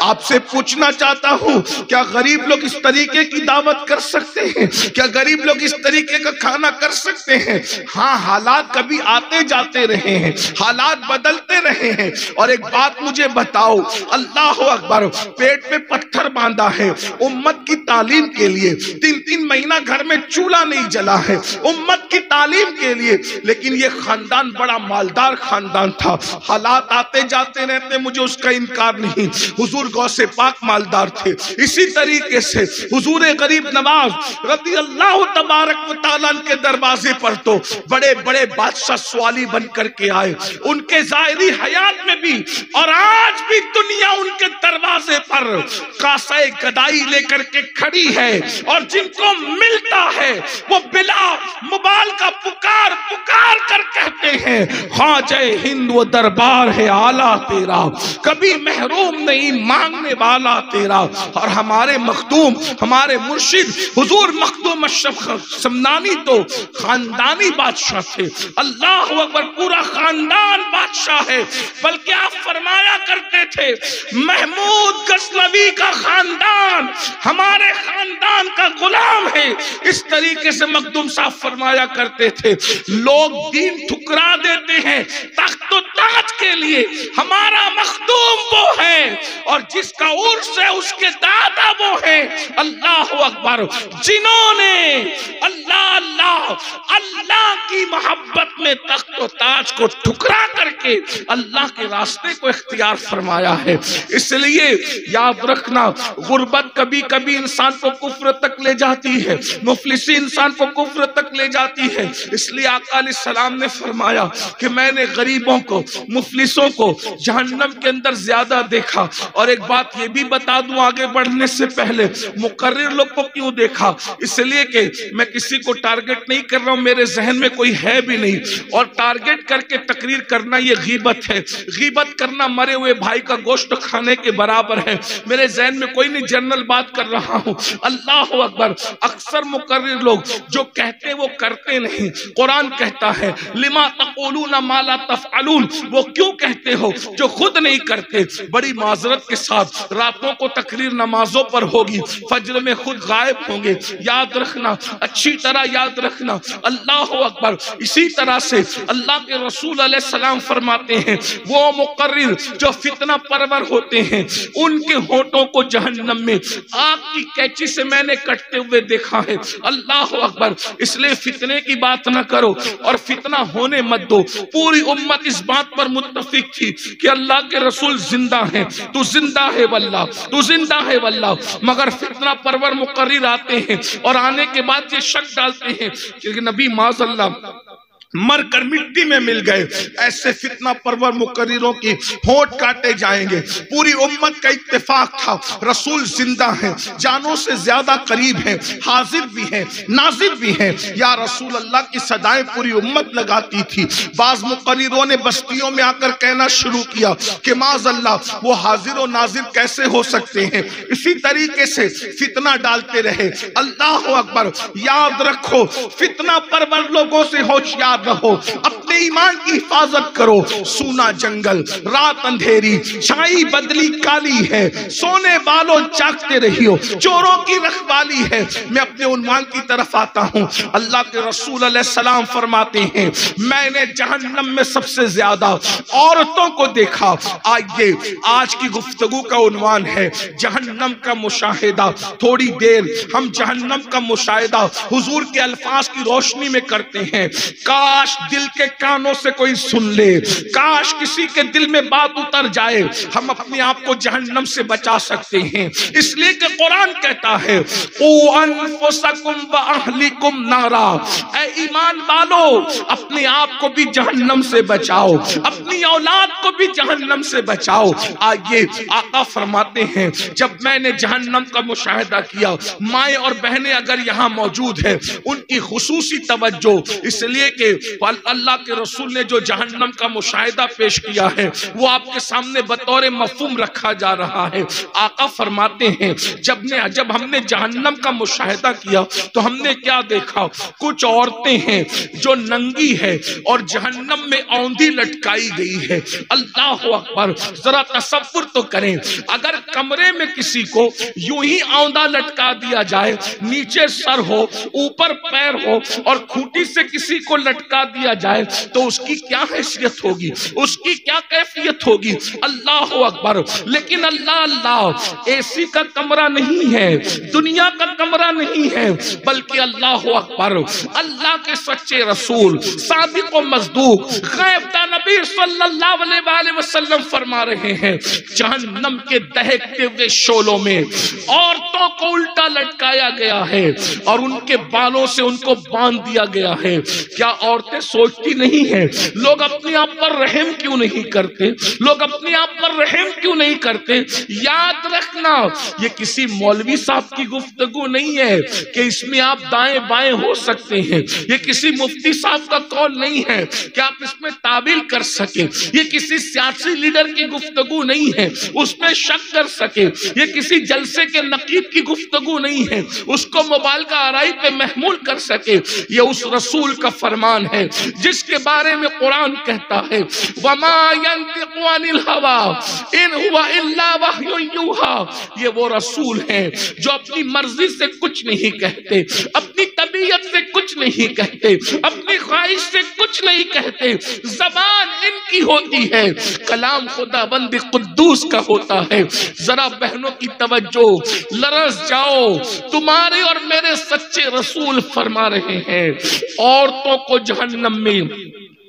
आपसे पूछना चाहता हूँ, क्या गरीब लोग इस तरीके की दावत कर सकते हैं? क्या गरीब लोग इस तरीके का खाना कर सकते हैं? हाँ, हालात कभी आते जाते रहे हैं, हालात बदलते रहे हैं। और एक बात मुझे बताओ, अल्लाह अकबर, पेट में पत्थर बांधा है उम्मत की तालीम के लिए, 3-3 महीना घर में चूल्हा नहीं जला है उम्मत की तालीम के लिए, लेकिन ये खानदान बड़ा मालदार खानदान था। हालात आते जाते रहते, मुझे उसका इनकार नहीं। हुजूर गौसे पाक मालदार थे। इसी तरीके से हुजूर गरीब नवाज रज़ी अल्लाह तबारक व तआला के दरवाजे पर तो बड़े बड़े बादशाह सवाली बन करके आए, उनके ज़ाहिरी हयात में भी, और आज भी दुनिया उनके दरवाजे पर कासे गदाई लेकर के खड़ी है, और जिनको मिलता है वो बिला मुबाल का पुकार पुकार कर कहते हैं, हाँ जय हिंद वो दरबार है आला तेरा, कभी महरूम नहीं मांगने वाला तेरा। और हमारे मखदूम, हमारे मुर्शिद हुजूर मखदूम अशरफ समनानी तो खानदानी बादशाह थे। अल्लाह अकबर, पूरा खानदान बादशाह है। बल्कि आप फरमाया करते थे, महमूद गजनवी का खानदान हमारे खानदान का गुलाम है। इस तरीके से मखदूम साहब फरमाया करते थे। लोग दीन ठुकरा देते हैं तख्त व ताज के लिए, हमारा मखदूम वो है, और जिसका उर्स है उसके दादा वो है। अल्लाह अकबर, जिन्होंने अल्लाह अल्लाह अल्लाह की मोहब्बत में तख्त व ताज को ठुकरा करके अल्लाह के रास्ते को इख्तियार फरमाया है। इसलिए याद रखना, गुर्बत कभी कभी इंसान को कुफ्र तक ले जाती है, मुफलिसी इंसान को कुफ्र तक ले जाती है। इसलिए आका अलैहिस्सलाम ने फरमाया कि मैंने गरीबों को, मुफलिसों को जहन्नम के अंदर ज्यादा देखा। और एक बात ये भी बता दूं आगे बढ़ने से पहले, मुकर्रिर लोग को क्यों देखा? इसलिए कि मैं किसी को टारगेट नहीं कर रहा हूं, मेरे जहन में कोई है भी नहीं, और टारगेट करके तकरीर करना ये गीबत है। गीबत करना मरे हुए भाई का गोश्त खाने के बराबर है। मेरे जहन में कोई नहीं, जनरल बात कर रहा हूं। अल्लाह अकबर, अक्सर मुकर्रिर लोग जो कहते वो करते नहीं। कुरान कहता है, लिमा तक़ूलूना मा ला तफ़अलून, वो क्यों कहते हो जो खुद नहीं करते। बड़ी माजरत के साथ रातों को तकरीर नमाजों पर होगी, फज्र में खुद गायब होंगे। याद रखना, अच्छी तरह याद रखना। अल्लाह अकबर। इसी तरह से अल्लाह के रसूल अलैहिस्सलाम फरमाते हैं, वो मुकर्रिर जो फितना परवर होते हैं, उनके होठों को जहन्नम में आग की कैंची से मैंने कटते हुए देखा है। अल्लाह अकबर। इसलिए फितने की बात ना करो और फितना होने मत दो। पूरी उम्मत इस बात पर मुत्तफिक थी कि अल्लाह के रसूल जिंदा हैं, तू जिंदा है वल्लाह, तू जिंदा है वल्लाह। मगर फितना परवर मुकर्रिर आते हैं और आने के बाद ये शक डालते हैं कि नबी माज़अल्लाह मर कर मिट्टी में मिल गए। ऐसे फितना परवर मुकर्रिरों की होंठ काटे जाएंगे। पूरी उम्मत का इत्तेफाक था, रसूल जिंदा हैं, जानों से ज्यादा करीब हैं, हाजिर भी हैं, नाजिर भी हैं। या रसूल अल्लाह की सदाएं पूरी उम्मत लगाती थी। बाज मुकर्रिरों ने बस्तियों में आकर कहना शुरू किया कि माज़अल्लाह वो हाजिर और नाजिर कैसे हो सकते हैं। इसी तरीके से फितना डालते रहे। अल्लाह अकबर। याद रखो, फितना परवर लोगों से होशियार रहो, अपने ईमान की हिफाजत करो। सूना जंगल, रात अंधेरी, छाई बदली काली है, सोने वालों जागते रहियो, चोरों की रखवाली है। मैं अपने उन्वान की तरफ आता हूं। अल्लाह के रसूल अलैहिस्सलाम फरमाते हैं, मैंने जहन्नम में सबसे ज्यादा औरतों को देखा। आइए, आज की गुफ्तगू का उन्वान है जहन्नम का मुशाहिदा। थोड़ी देर हम जहन्नम का मुशाहिदा हुजूर के अल्फाज की रोशनी में करते हैं। काश दिल के कानों से कोई सुन ले, काश किसी के दिल में बात उतर जाए, हम अपने आप को जहन्नम से बचा सकते हैं। इसलिए कि कुरान कहता है, ओ अनफुसकुम व अहलिकुम नारा, ऐ ईमान वालों अपने आप को भी जहन्नम से बचाओ, अपनी औलाद को भी जहन्नम से बचाओ। आइए, आका फरमाते हैं, जब मैंने जहन्नम का मुशाहिदा किया, माएं और बहनें अगर यहाँ मौजूद है, उनकी खुसूसी तवज्जो, इसलिए कि अल्लाह के के रसूल ने जो जहन्नम का मुशाहिदा पेश किया है वो आपके सामने बतौर मफहूम रखा जा रहा है। आका फरमाते हैं जब हमने जहन्नम का मुशाहिदा किया तो हमने क्या देखा, कुछ औरतें हैं जो नंगी है और जहन्नम में औंधी लटकाई गई है। अल्लाह अकबर, जरा तसव्वुर तो करें, अगर कमरे में किसी को यूं ही औंधा लटका दिया जाए, नीचे सर हो ऊपर पैर हो और खूंटी से किसी को लटका दिया जाए तो उसकी क्या हैसियत होगी, उसकी क्या कैफियत होगी। अल्लाह अकबर। लेकिन अल्लाह एसी का कमरा नहीं है, दुनिया का कमरा नहीं है, बल्कि अल्लाह अकबर, अल्लाह के सच्चे रसूल सादिक और मज़दूक गैब दा नबी सल्लल्लाहु अलैहि वसल्लम फरमा रहे हैं जहन्नम के दहकते हुए शोलों में औरतों को उल्टा लटकाया गया है और उनके बालों से उनको बांध दिया गया है। क्या औरतें सोचती नहीं है लोग अपने आप पर रहम क्यों नहीं करते, लोग अपने आप पर रहम क्यों नहीं करते। याद रखना ये किसी मौलवी साहब की गुफ्तगू नहीं है कि इसमें आप दाएं बाएं हो सकते हैं, ये किसी मुफ्ती साहब का कौल नहीं है कि आप इसमें ताबील कर सके, ये किसी सियासी लीडर की गुफ्तगू नहीं है उसमें शक कर सके, ये किसी जलसे के नकीब की गुफ्तगू नहीं है उसको मोबाइल का आराई पे महमूल कर सके। ये उस रसूल का फरमान है जिसके बारे में कुरान कहता है वमा यंतिकु अनिल हवा इन हुवा इल्ला वह्युन यूहा। ये वो रसूल हैं जो अपनी मर्जी से कुछ नहीं कहते, अपनी तबीयत से कुछ नहीं कहते, अपनी ख्वाहिश से कुछ नहीं कहते, जबान इनकी होती है, कलाम खुदाबंद कुद्दूस का होता है। जरा बहनों की तवज्जो, लरस जाओ, तुम्हारे और मेरे सच्चे रसूल फरमा रहे हैं औरतों को जहन्नम में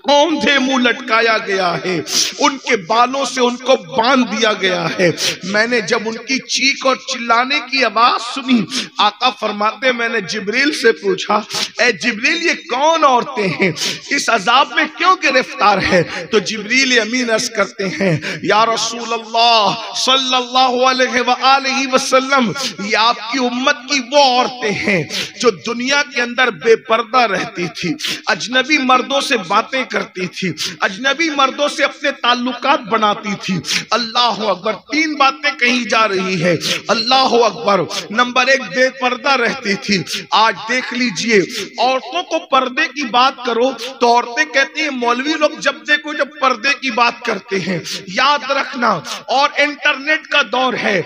औंधे मुंह लटकाया गया है, उनके बालों से उनको बांध दिया गया है। मैंने जब उनकी चीख और चिल्लाने की आवाज सुनी, आका फरमाते मैंने जिब्रील से पूछा ए जिब्रील ये कौन औरतें हैं, इस अजाब में क्यों गिरफ्तार है। तो जिब्रील अमीन अर्ज करते हैं या रसूल अल्लाह सल्लल्लाहु अलैहि वसल्लम, ये आपकी उम्मत की वो औरतें हैं जो दुनिया के अंदर बेपर्दा रहती थी, अजनबी मर्दों से बातें करती थी, अजनबी मर्दों से अपने ताल्लुकात बनाती थी। अल्लाह अकबर, तीन बातें कही जा रही है। अल्लाह अकबर, नंबर एक बेपर्दा रहती थी। आज देख लीजिए औरतों को पर्दे की बात करो तो औरतें कहती हैं मौलवी लोग जब देखो जब पर्दे की बात करते हैं। याद रखना, और इंटरनेट का दौर है,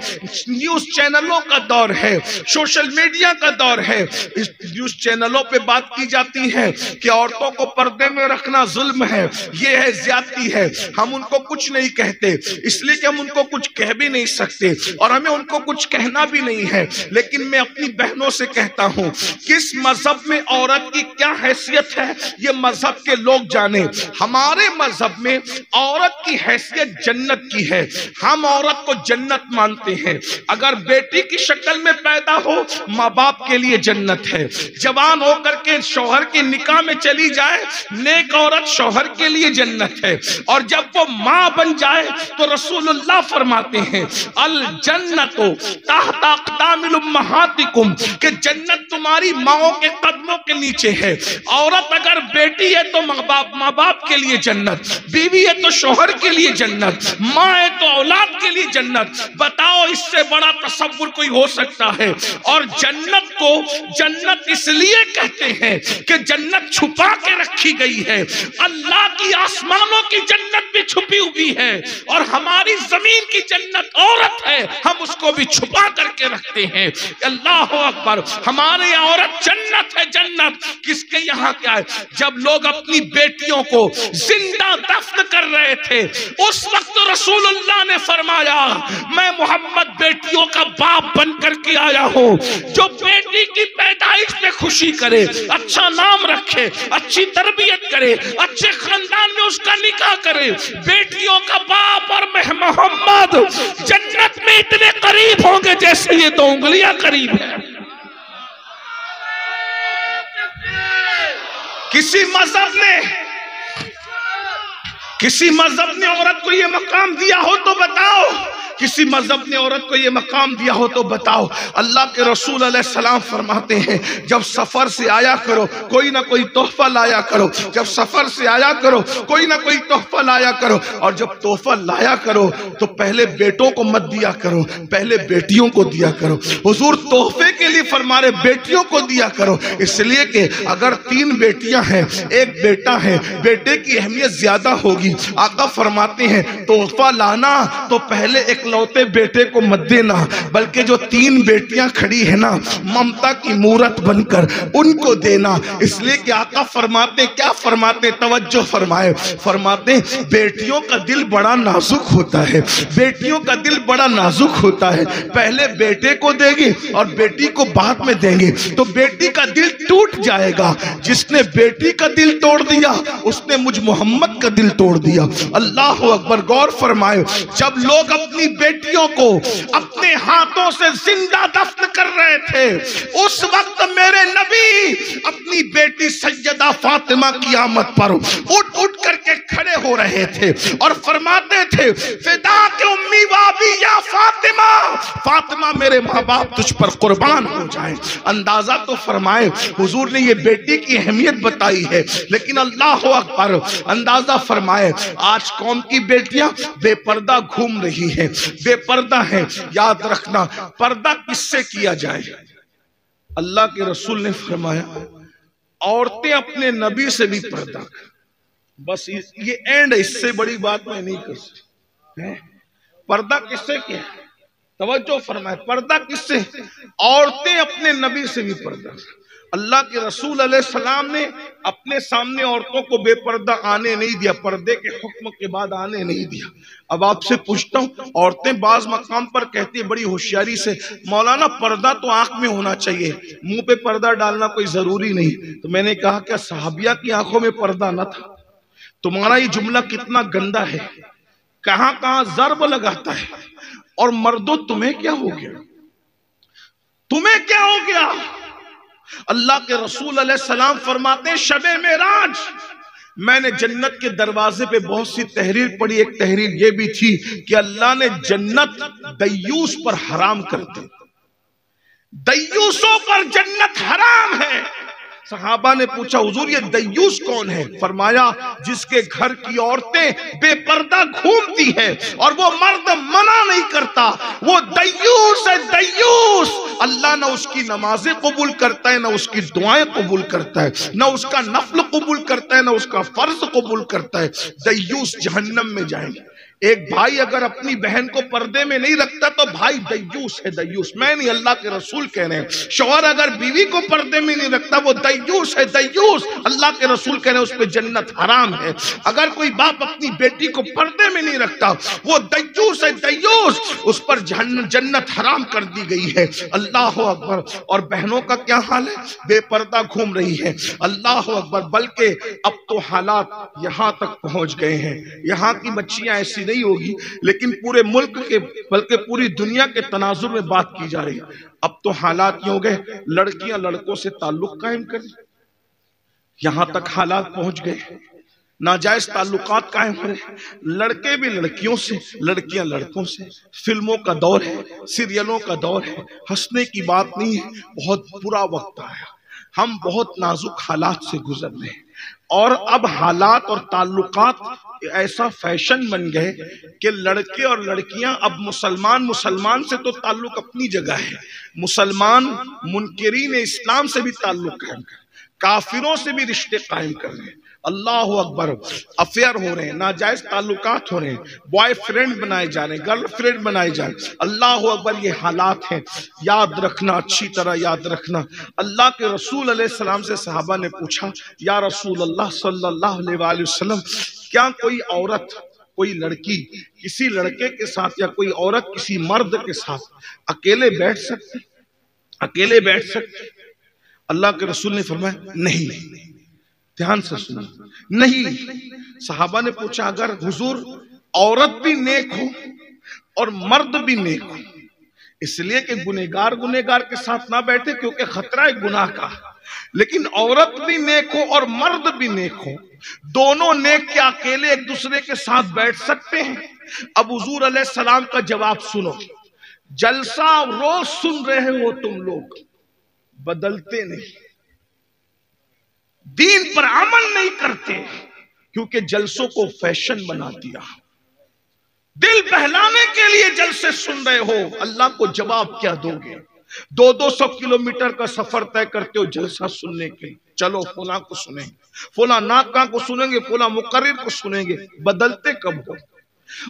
न्यूज चैनलों का दौर है, सोशल मीडिया का दौर है। इस न्यूज चैनलों पे बात की जाती है कि औरतों को पर्दे में रखना जुल्म है, ये है, ज्यादती है। हम उनको कुछ नहीं कहते इसलिए कि हम उनको कुछ कह भी नहीं सकते और हमें उनको कुछ कहना भी नहीं है। लेकिन मैं अपनी बहनों से कहता हूं किस मजहब में औरत की क्या हैसियत है ये मजहब के लोग जाने। हमारे मजहब में औरत की हैसियत जन्नत की है, हम औरत को जन्नत मानते हैं। अगर बेटी की शक्ल में पैदा हो माँ बाप के लिए जन्नत है, जवान होकर के शौहर के निकाह में चली जाए नेक औरत शौहर के लिए जन्नत है, और जब वो माँ बन जाए तो रसूलुल्लाह फरमाते हैं अल जन्नतो तहता अक़दामिल उम्महातिकुम, कि जन्नत तुम्हारी माओ के कदमों के नीचे है। औरत अगर बेटी है तो माँ बाप के लिए जन्नत, बीवी है तो शौहर के लिए जन्नत, माँ है तो औलाद के लिए जन्नत। बताओ इससे बड़ा तसव्वुर कोई हो सकता है। और जन्नत को जन्नत इसलिए कहते हैं कि जन्नत छुपा के रखी गई है। अल्लाह की आसमानों की जन्नत भी छुपी हुई है और हमारी जमीन की जन्नत औरत है, हम उसको भी छुपा करके रखते हैं। अल्लाह अकबर, हमारे यहाँ औरत जन्नत है, जन्नत। किसके यहाँ क्या है? जब लोग अपनी बेटियों को जिंदा दफन कर रहे थे उस वक्त रसूलुल्लाह ने फरमाया मैं मोहम्मद बेटियों का बाप बन करके आया हूँ। जो बेटी की पैदाइश पे खुशी करे, अच्छा नाम रखे, अच्छी तरबियत करे, अच्छे खानदान में उसका निकाह करे, बेटियों का बाप और मैं मोहम्मद जन्नत में इतने करीब होंगे जैसे ये दो उंगलियां करीब है। किसी मजहब ने औरत को ये मकाम दिया हो तो बताओ। किसी मजहब ने औरत को ये मकाम दिया हो तो बताओ। अल्लाह के रसूल अलैहिस्सलाम फरमाते हैं जब सफर से आया करो कोई ना कोई तोहफा लाया करो, जब सफर से आया करो कोई ना कोई तोहफा लाया करो, और जब तोहफा लाया करो तो पहले बेटों को मत दिया करो, पहले बेटियों को दिया करो। हुजूर तोहफे के लिए फरमा रहे बेटियों को दिया करो, इसलिए कि अगर 3 बेटियां हैं एक बेटा है, बेटे की अहमियत ज्यादा होगी। आका फरमाते हैं तोहफा लाना तो पहले इकलौते बेटे को मत देना, बल्कि जो 3 बेटियां खड़ी है ना ममता की मूरत बनकर उनको देना। इसलिए कि आका फरमाते क्या फरमाते, तवज्जो फरमाए, फरमाते बेटियों का दिल बड़ा नाजुक होता है, बेटियों का दिल बड़ा नाजुक होता है। पहले बेटे को देंगे और बेटी को बाद में देंगे तो बेटी का दिल टूट जाएगा। जिसने बेटी का दिल तोड़ दिया उसने मुझ मोहम्मद का दिल तोड़ दिया। अल्लाह अकबर। गौर फरमाए जब लोग अपनी बेटियों को अपने हाथों से जिंदा दफन कर रहे थे उस वक्त मेरे नबी अपनी बेटी सैयदा फातिमा क़यामत पर उठ उठ करके खड़े हो रहे थे और फरमाते थे फिदा के उम्मी वाबी या फातिमा, फातिमा मेरे माँ बाप तुझ पर कुर्बान हो जाए। अंदाजा तो फरमाए हुजूर ने ये बेटी की अहमियत बताई है, लेकिन अल्लाह अकबर अंदाजा फरमाए आज कौम की बेटियां बेपर्दा घूम रही हैं, बेपर्दा हैं। याद रखना पर्दा किससे किया जाए? अल्लाह के रसूल ने फरमाया औरतें अपने नबी से भी पर्दा। बस ये एंड, इससे बड़ी बात मैं नहीं कर सकती। पर्दा किससे किया? तवज्जो फरमाए, पर्दा किससे? औरतें अपने नबी से भी पर्दा। अल्लाह के रसूल अलैहिस्सलाम ने अपने सामने औरतों को बेपर्दा आने नहीं दिया, पर्दे के हुक्म के बाद आने नहीं दिया। अब आपसे पूछता हूँ, औरतें बाज मकाम पर कहती है बड़ी होशियारी से मौलाना पर्दा तो आंख में होना चाहिए, मुंह पे पर्दा डालना कोई जरूरी नहीं। तो मैंने कहा क्या सहाबिया की आंखों में पर्दा न था? तुम्हारा ये जुमला कितना गंदा है, कहां कहां जर्ब लगाता है। और मर्दों तुम्हें क्या हो गया, तुम्हें क्या हो गया? अल्लाह के रसूल अलैहिस्सलाम फरमाते शबे मेराज मैंने जन्नत के दरवाजे पे बहुत सी तहरीर पढ़ी। एक तहरीर ये भी थी कि अल्लाह ने जन्नत दय्यूस पर हराम कर दी, दय्यूसों पर जन्नत हराम है। सहाबा ने पूछा हुजूर ये दय्यूस कौन है? फरमाया जिसके घर की औरतें बेपर्दा घूमती है और वो मर्द मना नहीं करता, वो दय्यूस है, दय्यूस। अल्लाह ना उसकी नमाजें कबूल करता है, ना उसकी दुआएं कबूल करता है, ना उसका नफल कबूल करता है, ना उसका फर्ज कबूल करता है। दय्यूस जहन्नम में जाएंगे। एक भाई अगर अपनी बहन को पर्दे में नहीं रखता तो भाई दय्यूस है, दय्यूस। मैं नहीं, अल्लाह के रसूल कह रहे हैं। शौहर अगर बीवी को पर्दे में नहीं रखता वो दय्यूस है, दय्यूस। अल्लाह के रसूल कह रहे हैं उस पर जन्नत हराम है। अगर कोई बाप अपनी बेटी को पर्दे में नहीं रखता वो दय्यूस है, दय्यूस। उस पर जन्नत हराम कर दी गई है। अल्लाह अकबर। और बहनों का क्या हाल है? बेपर्दा घूम रही है। अल्लाह अकबर। बल्कि अब तो हालात यहाँ तक पहुंच गए हैं, यहाँ की बच्चियां ऐसी नहीं होगी, लेकिन पूरे मुल्क के बल्कि पूरी दुनिया के तनाजुर में बात की जा रही है। अब तो हालात ये हो गए लड़कियां लड़कों से ताल्लुक कायम कर, यहां तक हालात पहुंच गए, नाजायज ताल्लुकात कायम हो रहे, लड़के भी लड़कियों से, लड़कियां लड़कों से। फिल्मों का दौर है, सीरियलों का दौर है, हंसने की बात नहीं है। बहुत बुरा वक्त आया, हम बहुत नाजुक हालात से गुजर रहे हैं। और अब हालात और ताल्लुकात ऐसा फैशन बन गए कि लड़के और लड़कियां अब मुसलमान से तो ताल्लुक अपनी जगह है, मुसलमान मुनकिरीन इस्लाम से भी ताल्लुक कायम कर, काफिरों से भी रिश्ते कायम कर रहे हैं। अल्लाह अकबर। अफेयर हो रहे हैं, नाजायज ताल्लुकात हो रहे हैं, बॉयफ्रेंड बनाए जा रहे हैं, गर्लफ्रेंड बनाए जा रहे हैं। अल्लाह अकबर। ये हालात हैं, याद रखना, अच्छी तरह याद रखना। अल्लाह के रसूल अलैहिस्सलाम से सहाबा ने पूछा या रसूल अल्लाह सल्लल्लाहु अलैहि वसल्लम क्या कोई औरत, कोई लड़की किसी लड़के के साथ या कोई औरत किसी मर्द के साथ अकेले बैठ सकती, अकेले बैठ सकती? अल्लाह के रसूल ने फरमाया नहीं। ध्यान से सुनो, नहीं। सहाबा ने पूछा अगर हुजूर औरत भी नेक हो और मर्द भी नेक हो, इसलिए कि गुनेगार गुनेगार के साथ ना बैठे क्योंकि खतरा है गुनाह का। लेकिन औरत भी नेक हो और मर्द भी नेक हो, दोनों नेक के अकेले एक दूसरे के साथ बैठ सकते हैं? अब हुजूर अलैहिस्सलाम का जवाब सुनो। जलसा रोज सुन रहे हो तुम लोग, बदलते नहीं, दीन पर अमल नहीं करते, क्योंकि जलसों को फैशन बना दिया। दिल बहलाने के लिए जलसे सुन रहे हो, अल्लाह को जवाब क्या दोगे? 200 किलोमीटर का सफर तय करते हो जलसा सुनने के लिए। चलो फुला को सुनेंगे, फुला नाका को सुनेंगे, फुला मुकर्रिर को सुनेंगे, बदलते कब हो?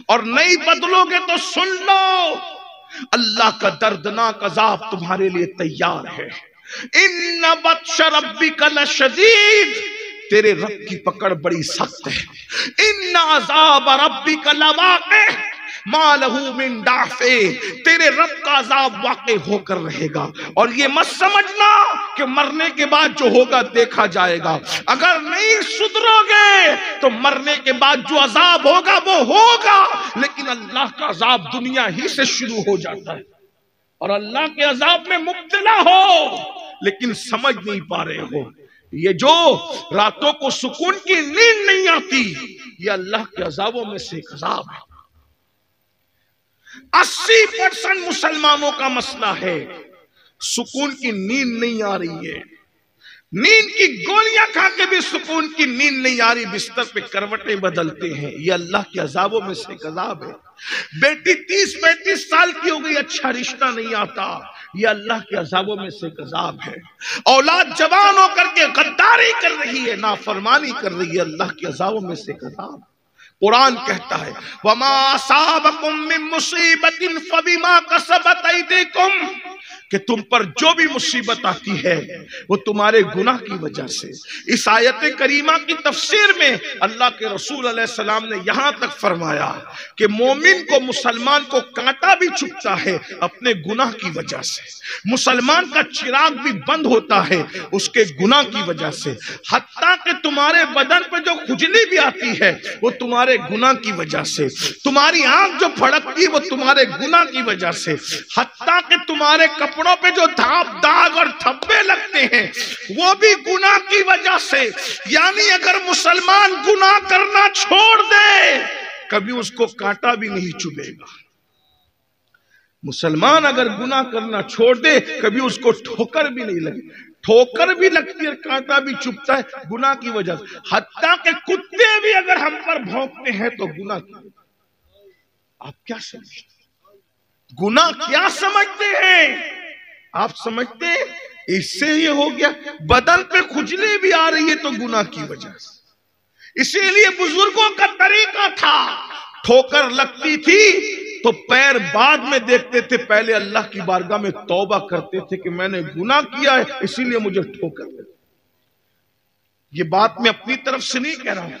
और नहीं बदलोगे तो सुन लो, अल्लाह का दर्दनाक अजाब तुम्हारे लिए तैयार है। इन्ना बत्श रब्बिका लशदीद, तेरे रब की पकड़ बड़ी सख्त है। इन्ना अज़ाब रब्बिका लवाक़ि मा लहू मिन दाफ़े, तेरे रब का अज़ाब वाक़े होकर रहेगा। और ये मत समझना कि मरने के बाद जो होगा देखा जाएगा। अगर नहीं सुधरोगे तो मरने के बाद जो अज़ाब होगा वो होगा, लेकिन अल्लाह का अज़ाब दुनिया ही से शुरू हो जाता है। और अल्लाह के अज़ाब में मुब्तला हो, लेकिन समझ नहीं पा रहे हो। ये जो रातों को सुकून की नींद नहीं आती, ये अल्लाह के अज़ाबों में से एक अज़ाब है। 80% मुसलमानों का मसला है, सुकून की नींद नहीं आ रही है। नींद की गोलियां खा के भी सुकून की नींद नहीं आ रही, बिस्तर पे करवटें बदलते हैं। ये अल्लाह के अज़ाबों में से एक अज़ाब है। बेटी 30-35 साल की हो गई, अच्छा रिश्ता नहीं आता, ये अल्लाह के अज़ाबों में से एक अज़ाब है। औलाद जवान होकर के गद्दारी कर रही है, नाफरमानी कर रही है, अल्लाह के अज़ाबों में से एक अज़ाब। कुरान कहता है वमा असाबकुम मिन मुसीबतिन फबिमा कसबत ऐदीकुम, कि तुम पर जो भी मुसीबत आती है वो तुम्हारे गुनाह की वजह से। इस आयत करीमा की तफसीर में अल्लाह के रसूल अलैहिस्सलाम ने यहां तक फरमाया कि मोमिन को, मुसलमान को कांटा भी चुभता है अपने गुनाह की वजह से, मुसलमान का चिराग भी बंद होता है उसके गुनाह की वजह से, हत्ता कि तुम्हारे बदन पे जो खुजली भी आती है वो तुम्हारे गुनाह की वजह से, तुम्हारी आंख जो फड़कती है वो तुम्हारे गुनाह की वजह से, हत्ता कि तुम्हारे कपड़ों पे जो दाग और धब्बे लगते हैं वो भी गुनाह की वजह से। यानी अगर मुसलमान गुनाह करना छोड़ दे, कभी उसको कांटा भी नहीं चुभेगा। मुसलमान अगर गुनाह करना छोड़ दे, कभी उसको ठोकर भी नहीं लगेगी। ठोकर भी लगती है, कांटा भी चुभता है गुनाह की वजह से। हत्ता के कुत्ते भी अगर हम पर भौंकते हैं तो गुनाह की। आप क्या समझते, गुनाह क्या समझते हैं? आप समझते हैं इससे ये हो गया, बदन पे खुजली भी आ रही है तो गुनाह की वजह से। इसीलिए बुजुर्गों का तरीका था, ठोकर लगती थी तो पैर बाद में देखते थे, पहले अल्लाह की बारगाह में तौबा करते थे कि मैंने गुनाह किया है इसीलिए मुझे ठोकर लगी। ये बात मैं अपनी तरफ से नहीं कह रहा हूं,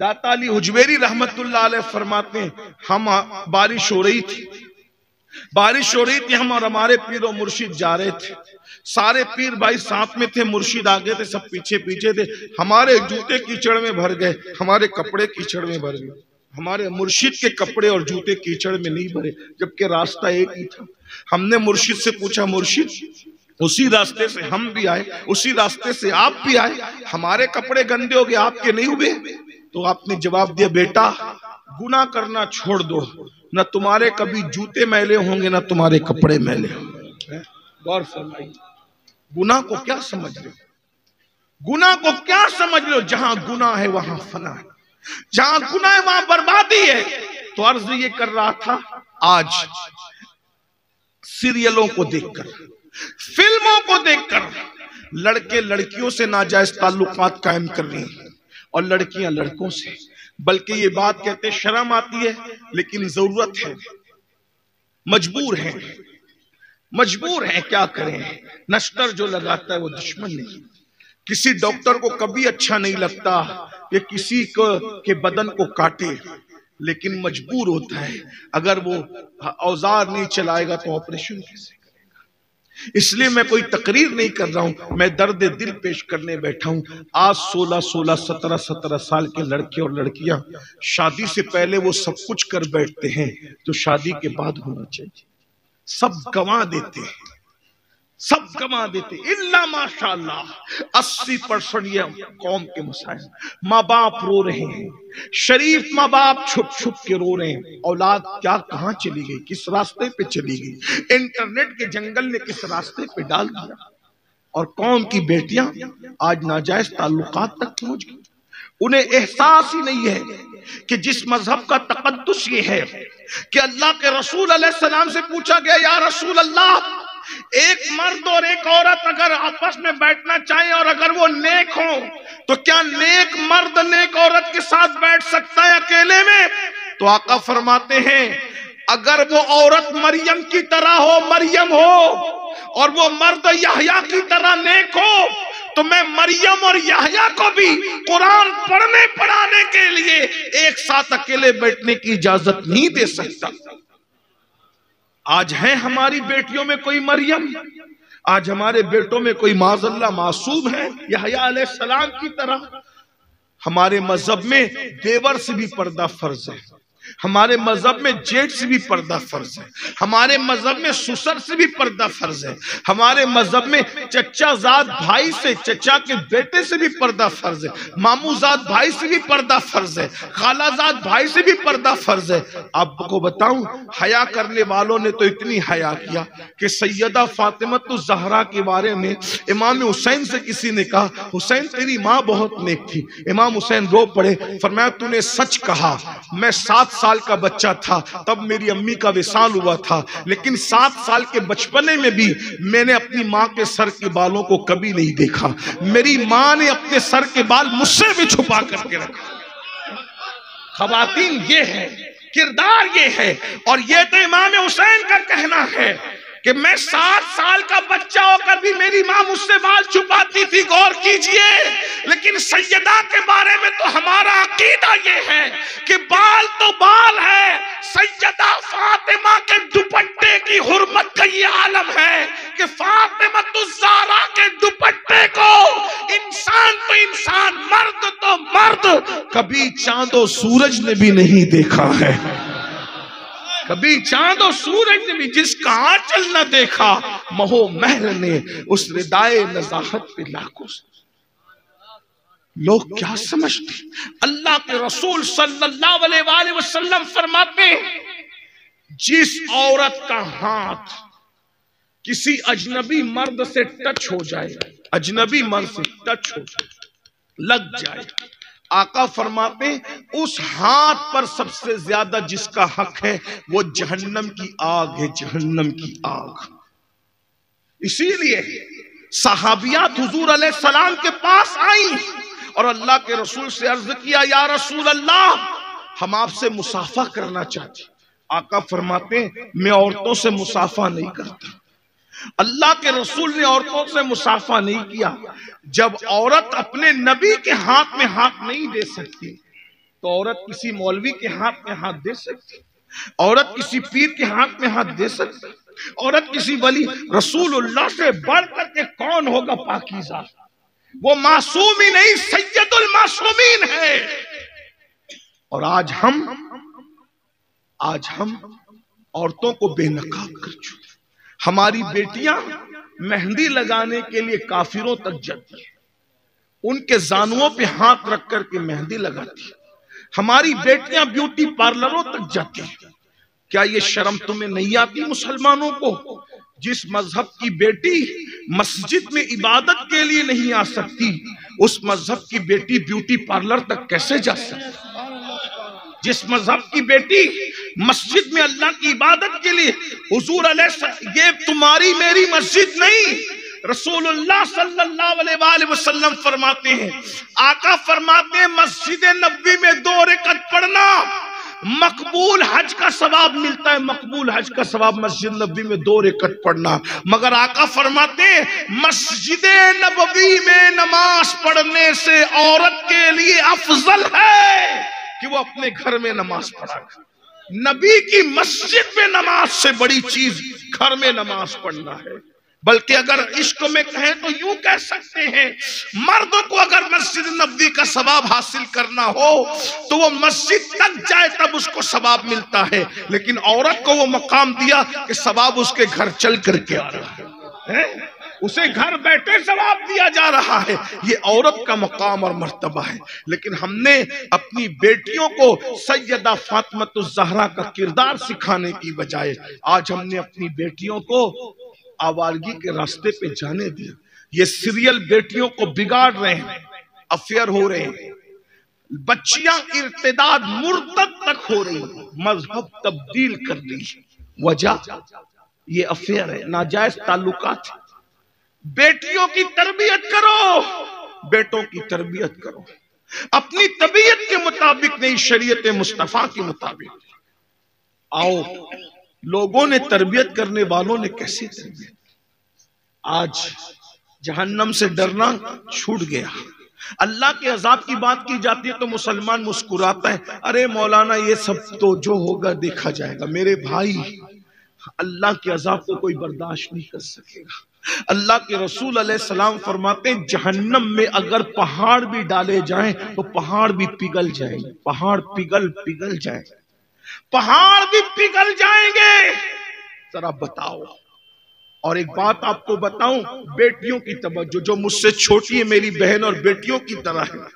दाता अली हुजवेरी रहमतुल्लाह अलैह फरमाते हैं, हम बारिश हो रही थी, हम और हमारे पीर और मुर्शिद जा रहे थे। सारे पीर भाई साथ में थे, मुर्शिद आगे थे, सब पीछे पीछे थे। हमारे जूते कीचड़ में भर गए, हमारे कपड़े कीचड़ में भर गए। हमारे मुर्शिद के कपड़े और जूते कीचड़ में नहीं भरे, जबकि रास्ता एक ही था। हमने मुर्शिद से पूछा, मुर्शिद उसी रास्ते से हम भी आए, उसी रास्ते से आप भी आए, हमारे कपड़े गंदे हो गए, आपके नहीं हुए? तो आपने जवाब दिया, बेटा गुनाह करना छोड़ दो, न तुम्हारे कभी जूते मैले होंगे न तुम्हारे कपड़े मैले होंगे। गौर फरमाइए, गुनाह को क्या समझ लो, गुनाह को क्या समझ लो? जहां गुनाह है वहां फना है, जहां गुनाह है वहां बर्बादी है। तो अर्ज ये कर रहा था, आज सीरियलों को देखकर, फिल्मों को देखकर लड़के लड़कियों से नाजायज ताल्लुकात कायम कर रही हैं और लड़कियां लड़कों से। बल्कि ये बात कहते शर्म आती है, लेकिन जरूरत है, मजबूर हैं, क्या करें? नश्तर जो लगाता है वो दुश्मन नहीं। किसी डॉक्टर को कभी अच्छा नहीं लगता कि किसी को के बदन को काटे, लेकिन मजबूर होता है। अगर वो औजार नहीं चलाएगा तो ऑपरेशन कैसे करेगा? इसलिए मैं कोई तकरीर नहीं कर रहा हूं, मैं दर्द दिल पेश करने बैठा हूं। आज 16, 17 साल के लड़के और लड़कियां शादी से पहले वो सब कुछ कर बैठते हैं जो शादी के बाद होना चाहिए, सब गंवा देते हैं, सब कमा देते, इल्ला माशाअल्लाह 80% ये कौम के मसाइल। माँ बाप रो रहे हैं, शरीफ माँ बाप छुप छुप के रो रहे हैं, औलाद क्या कहाँ चली गई, किस रास्ते पे चली गई, इंटरनेट के जंगल ने किस रास्ते पे डाल दिया। और कौम की बेटियां आज नाजायज ताल्लुकात तक पहुंच गई। उन्हें एहसास ही नहीं है कि जिस मजहब का तकद्दुस ये है कि अल्लाह के रसूल अलैहिस्सलाम से पूछा गया, या रसूल अल्लाह, एक मर्द और एक औरत अगर आपस में बैठना चाहें और अगर वो नेक हो तो क्या नेक मर्द नेक औरत के साथ बैठ सकता है अकेले में? तो आका फरमाते हैं, अगर वो औरत मरियम की तरह हो, मरियम हो, और वो मर्द यहया की तरह नेक हो, तो मैं मरियम और यहया को भी कुरान पढ़ने पढ़ाने के लिए एक साथ अकेले बैठने की इजाजत नहीं दे सकता। आज है हमारी बेटियों में कोई मरियम, आज हमारे बेटों में कोई माज़अल्लाह मासूम है यहया अलैहिस्सलाम की तरह। हमारे मजहब में देवर से भी पर्दा फर्ज है, हमारे मजहब में जेठ से भी पर्दा फर्ज है, हमारे मजहब में ससुर से भी पर्दा फर्ज है, हमारे मजहब में चचाजाद भाई से, चचा के बेटे से भी पर्दा फर्ज है, मामूजाद भाई से भी पर्दा फर्ज है, खालाजाद भाई से भी पर्दा फर्ज है। आपको बताऊं, हया करने वालों ने तो इतनी हया किया कि सैयदा फातिमा ज़हरा के बारे में इमाम हुसैन से किसी ने कहा, हुसैन तेरी माँ बहुत नेक थी। इमाम हुसैन रो पड़े, फरमाया तूने सच कहा, मैं 7 साल का बच्चा था तब मेरी अम्मी का विसाल हुआ था, लेकिन 7 साल के बचपने में भी मैंने अपनी माँ के सर के बालों को कभी नहीं देखा। मेरी माँ ने अपने सर के बाल मुझसे भी छुपा करके रखा। खवातीन ये है, किरदार ये है। और ये तो इमाम हुसैन का कहना है कि मैं 7 साल का बच्चा होकर भी मेरी माँ मुझसे बाल छुपाती थी, गौर कीजिए। लेकिन सैयदा के बारे में तो हमारा अकीदा ये है कि बाल तो बाल है, सैयदा फातिमा के दुपट्टे की हुर्मत का ये आलम है कि फातिमा ज़हरा के दुपट्टे को इंसान तो इंसान, मर्द तो मर्द, कभी चांदो सूरज ने भी नहीं देखा है, कभी चांद और सूरज ने भी जिसका आंचल न देखा, महो महर ने उस रिदाए नज़ाहत पे लाखों। लोग क्या समझते, अल्लाह के रसूल सल्लल्लाहु अलैहि वसल्लम फरमाते हैं, जिस औरत का हाथ किसी अजनबी मर्द से टच हो जाए, अजनबी मर्द से टच हो जाए, लग जाए, आका फरमाते उस हाथ पर सबसे ज्यादा जिसका हक है वो जहन्नम की आग है, जहन्नम की आग। इसीलिए सहाबियात हुजूर अलैहिस्सलाम के पास आई और अल्लाह के रसूल से अर्ज किया, या रसूल अल्लाह, हम आपसे मुसाफा करना चाहते। आका फरमाते मैं औरतों से मुसाफा नहीं करता। अल्लाह के रसूल ने औरतों से मुसाफा नहीं किया। जब औरत अपने नबी के हाथ में हाथ नहीं दे सकती तो औरत किसी मौलवी के हाथ में हाथ दे सकती, औरत किसी पीर के हाथ में हाथ दे सकती, औरत किसी वली। रसूलुल्लाह से बढ़ करके कौन होगा पाकीज़ा? वो मासूम ही नहीं, सैयदुल मासूमीन है। और आज हम औरतों को बेनकाब कर चुके। हमारी बेटियां मेहंदी लगाने के लिए काफिरों तक जाती है, उनके जानुओं पे हाथ रख करके मेहंदी लगाती है। हमारी बेटियां ब्यूटी पार्लरों तक जाती हैं। क्या ये शर्म तुम्हें नहीं आती मुसलमानों को? जिस मजहब की बेटी मस्जिद में इबादत के लिए नहीं आ सकती, उस मजहब की बेटी ब्यूटी पार्लर तक कैसे जा सकती? जिस मजहब की बेटी मस्जिद में अल्लाह की इबादत के लिए, हुजूर अलैहि, ये तुम्हारी मेरी मस्जिद नहीं, रसूलुल्लाह सल्लल्लाहु अलैहि वसल्लम फरमाते हैं, आका फरमाते हैं मस्जिद नबवी में 2 रकात पढ़ना मकबूल हज का सवाब मिलता है। मकबूल हज का सवाब मस्जिद नबवी में 2 रकात पढ़ना। मगर आका फरमाते हैं मस्जिद नबवी में नमाज पढ़ने से औरत के लिए अफजल है कि वो अपने घर में नमाज पढ़ा। नबी की मस्जिद में नमाज से बड़ी चीज घर में नमाज पढ़ना है। बल्कि अगर इश्क में कहें तो यूं कह सकते हैं, मर्दों को अगर मस्जिद नबवी का सवाब हासिल करना हो तो वो मस्जिद तक जाए तब उसको सवाब मिलता है, लेकिन औरत को वो मकाम दिया कि सवाब उसके घर चल करके आ रहा है। है, उसे घर बैठे सवाब दिया जा रहा है। ये औरत का मकाम और मर्तबा है। लेकिन हमने अपनी बेटियों को सैयदा फातिमातुज़ ज़हरा का किरदार सिखाने की बजाय आज हमने अपनी बेटियों को आवारगी के रास्ते पे जाने दिया। ये सीरियल बेटियों को बिगाड़ रहे हैं, अफेयर हो रहे हैं, बच्चियां इर्तिदाद मुर्तद तक हो रही, मजहब तब्दील कर ली। वजह ये अफेयर है, नाजायज ताल्लुकात। बेटियों की तरबियत करो, बेटों की तरबियत करो, अपनी तबीयत के मुताबिक नहीं, शरीयत मुस्तफा के मुताबिक। आओ, लोगों ने तरबियत करने वालों ने कैसे तरबियत, आज जहन्नम से डरना छूट गया। अल्लाह के अजाब की बात की जाती है तो मुसलमान मुस्कुराता है, अरे मौलाना ये सब तो जो होगा देखा जाएगा। मेरे भाई, अल्लाह के अजाब को कोई बर्दाश्त नहीं कर सकेगा। अल्लाह के रसूल अलैहिस्सलाम फरमाते हैं, जहन्नम में अगर पहाड़ भी डाले जाएं तो पहाड़ भी पिघल जाएंगे, पहाड़ पिघल जाएंगे, पहाड़ भी पिघल जाएंगे। जरा बताओ। और एक बात आपको बताऊं, बेटियों की तवज्जो, जो मुझसे छोटी है मेरी बहन और बेटियों की तरह है,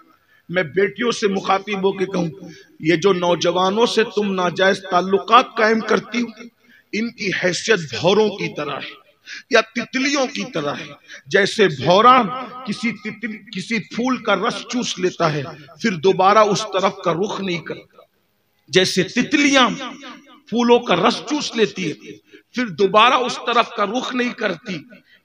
मैं बेटियों से मुखातिब होकर कहूं, ये जो नौजवानों से तुम नाजायज ताल्लुकात कायम करती हो, इनकी हैसियत भौरों की तरह है या तितलियों की तरह है। जैसे भौरा किसी फूल का रस चूस लेता है फिर दोबारा उस तरफ का रुख नहीं करता, जैसे तितलियां फूलों का रस चूस लेती है फिर दोबारा उस तरफ का रुख नहीं करती,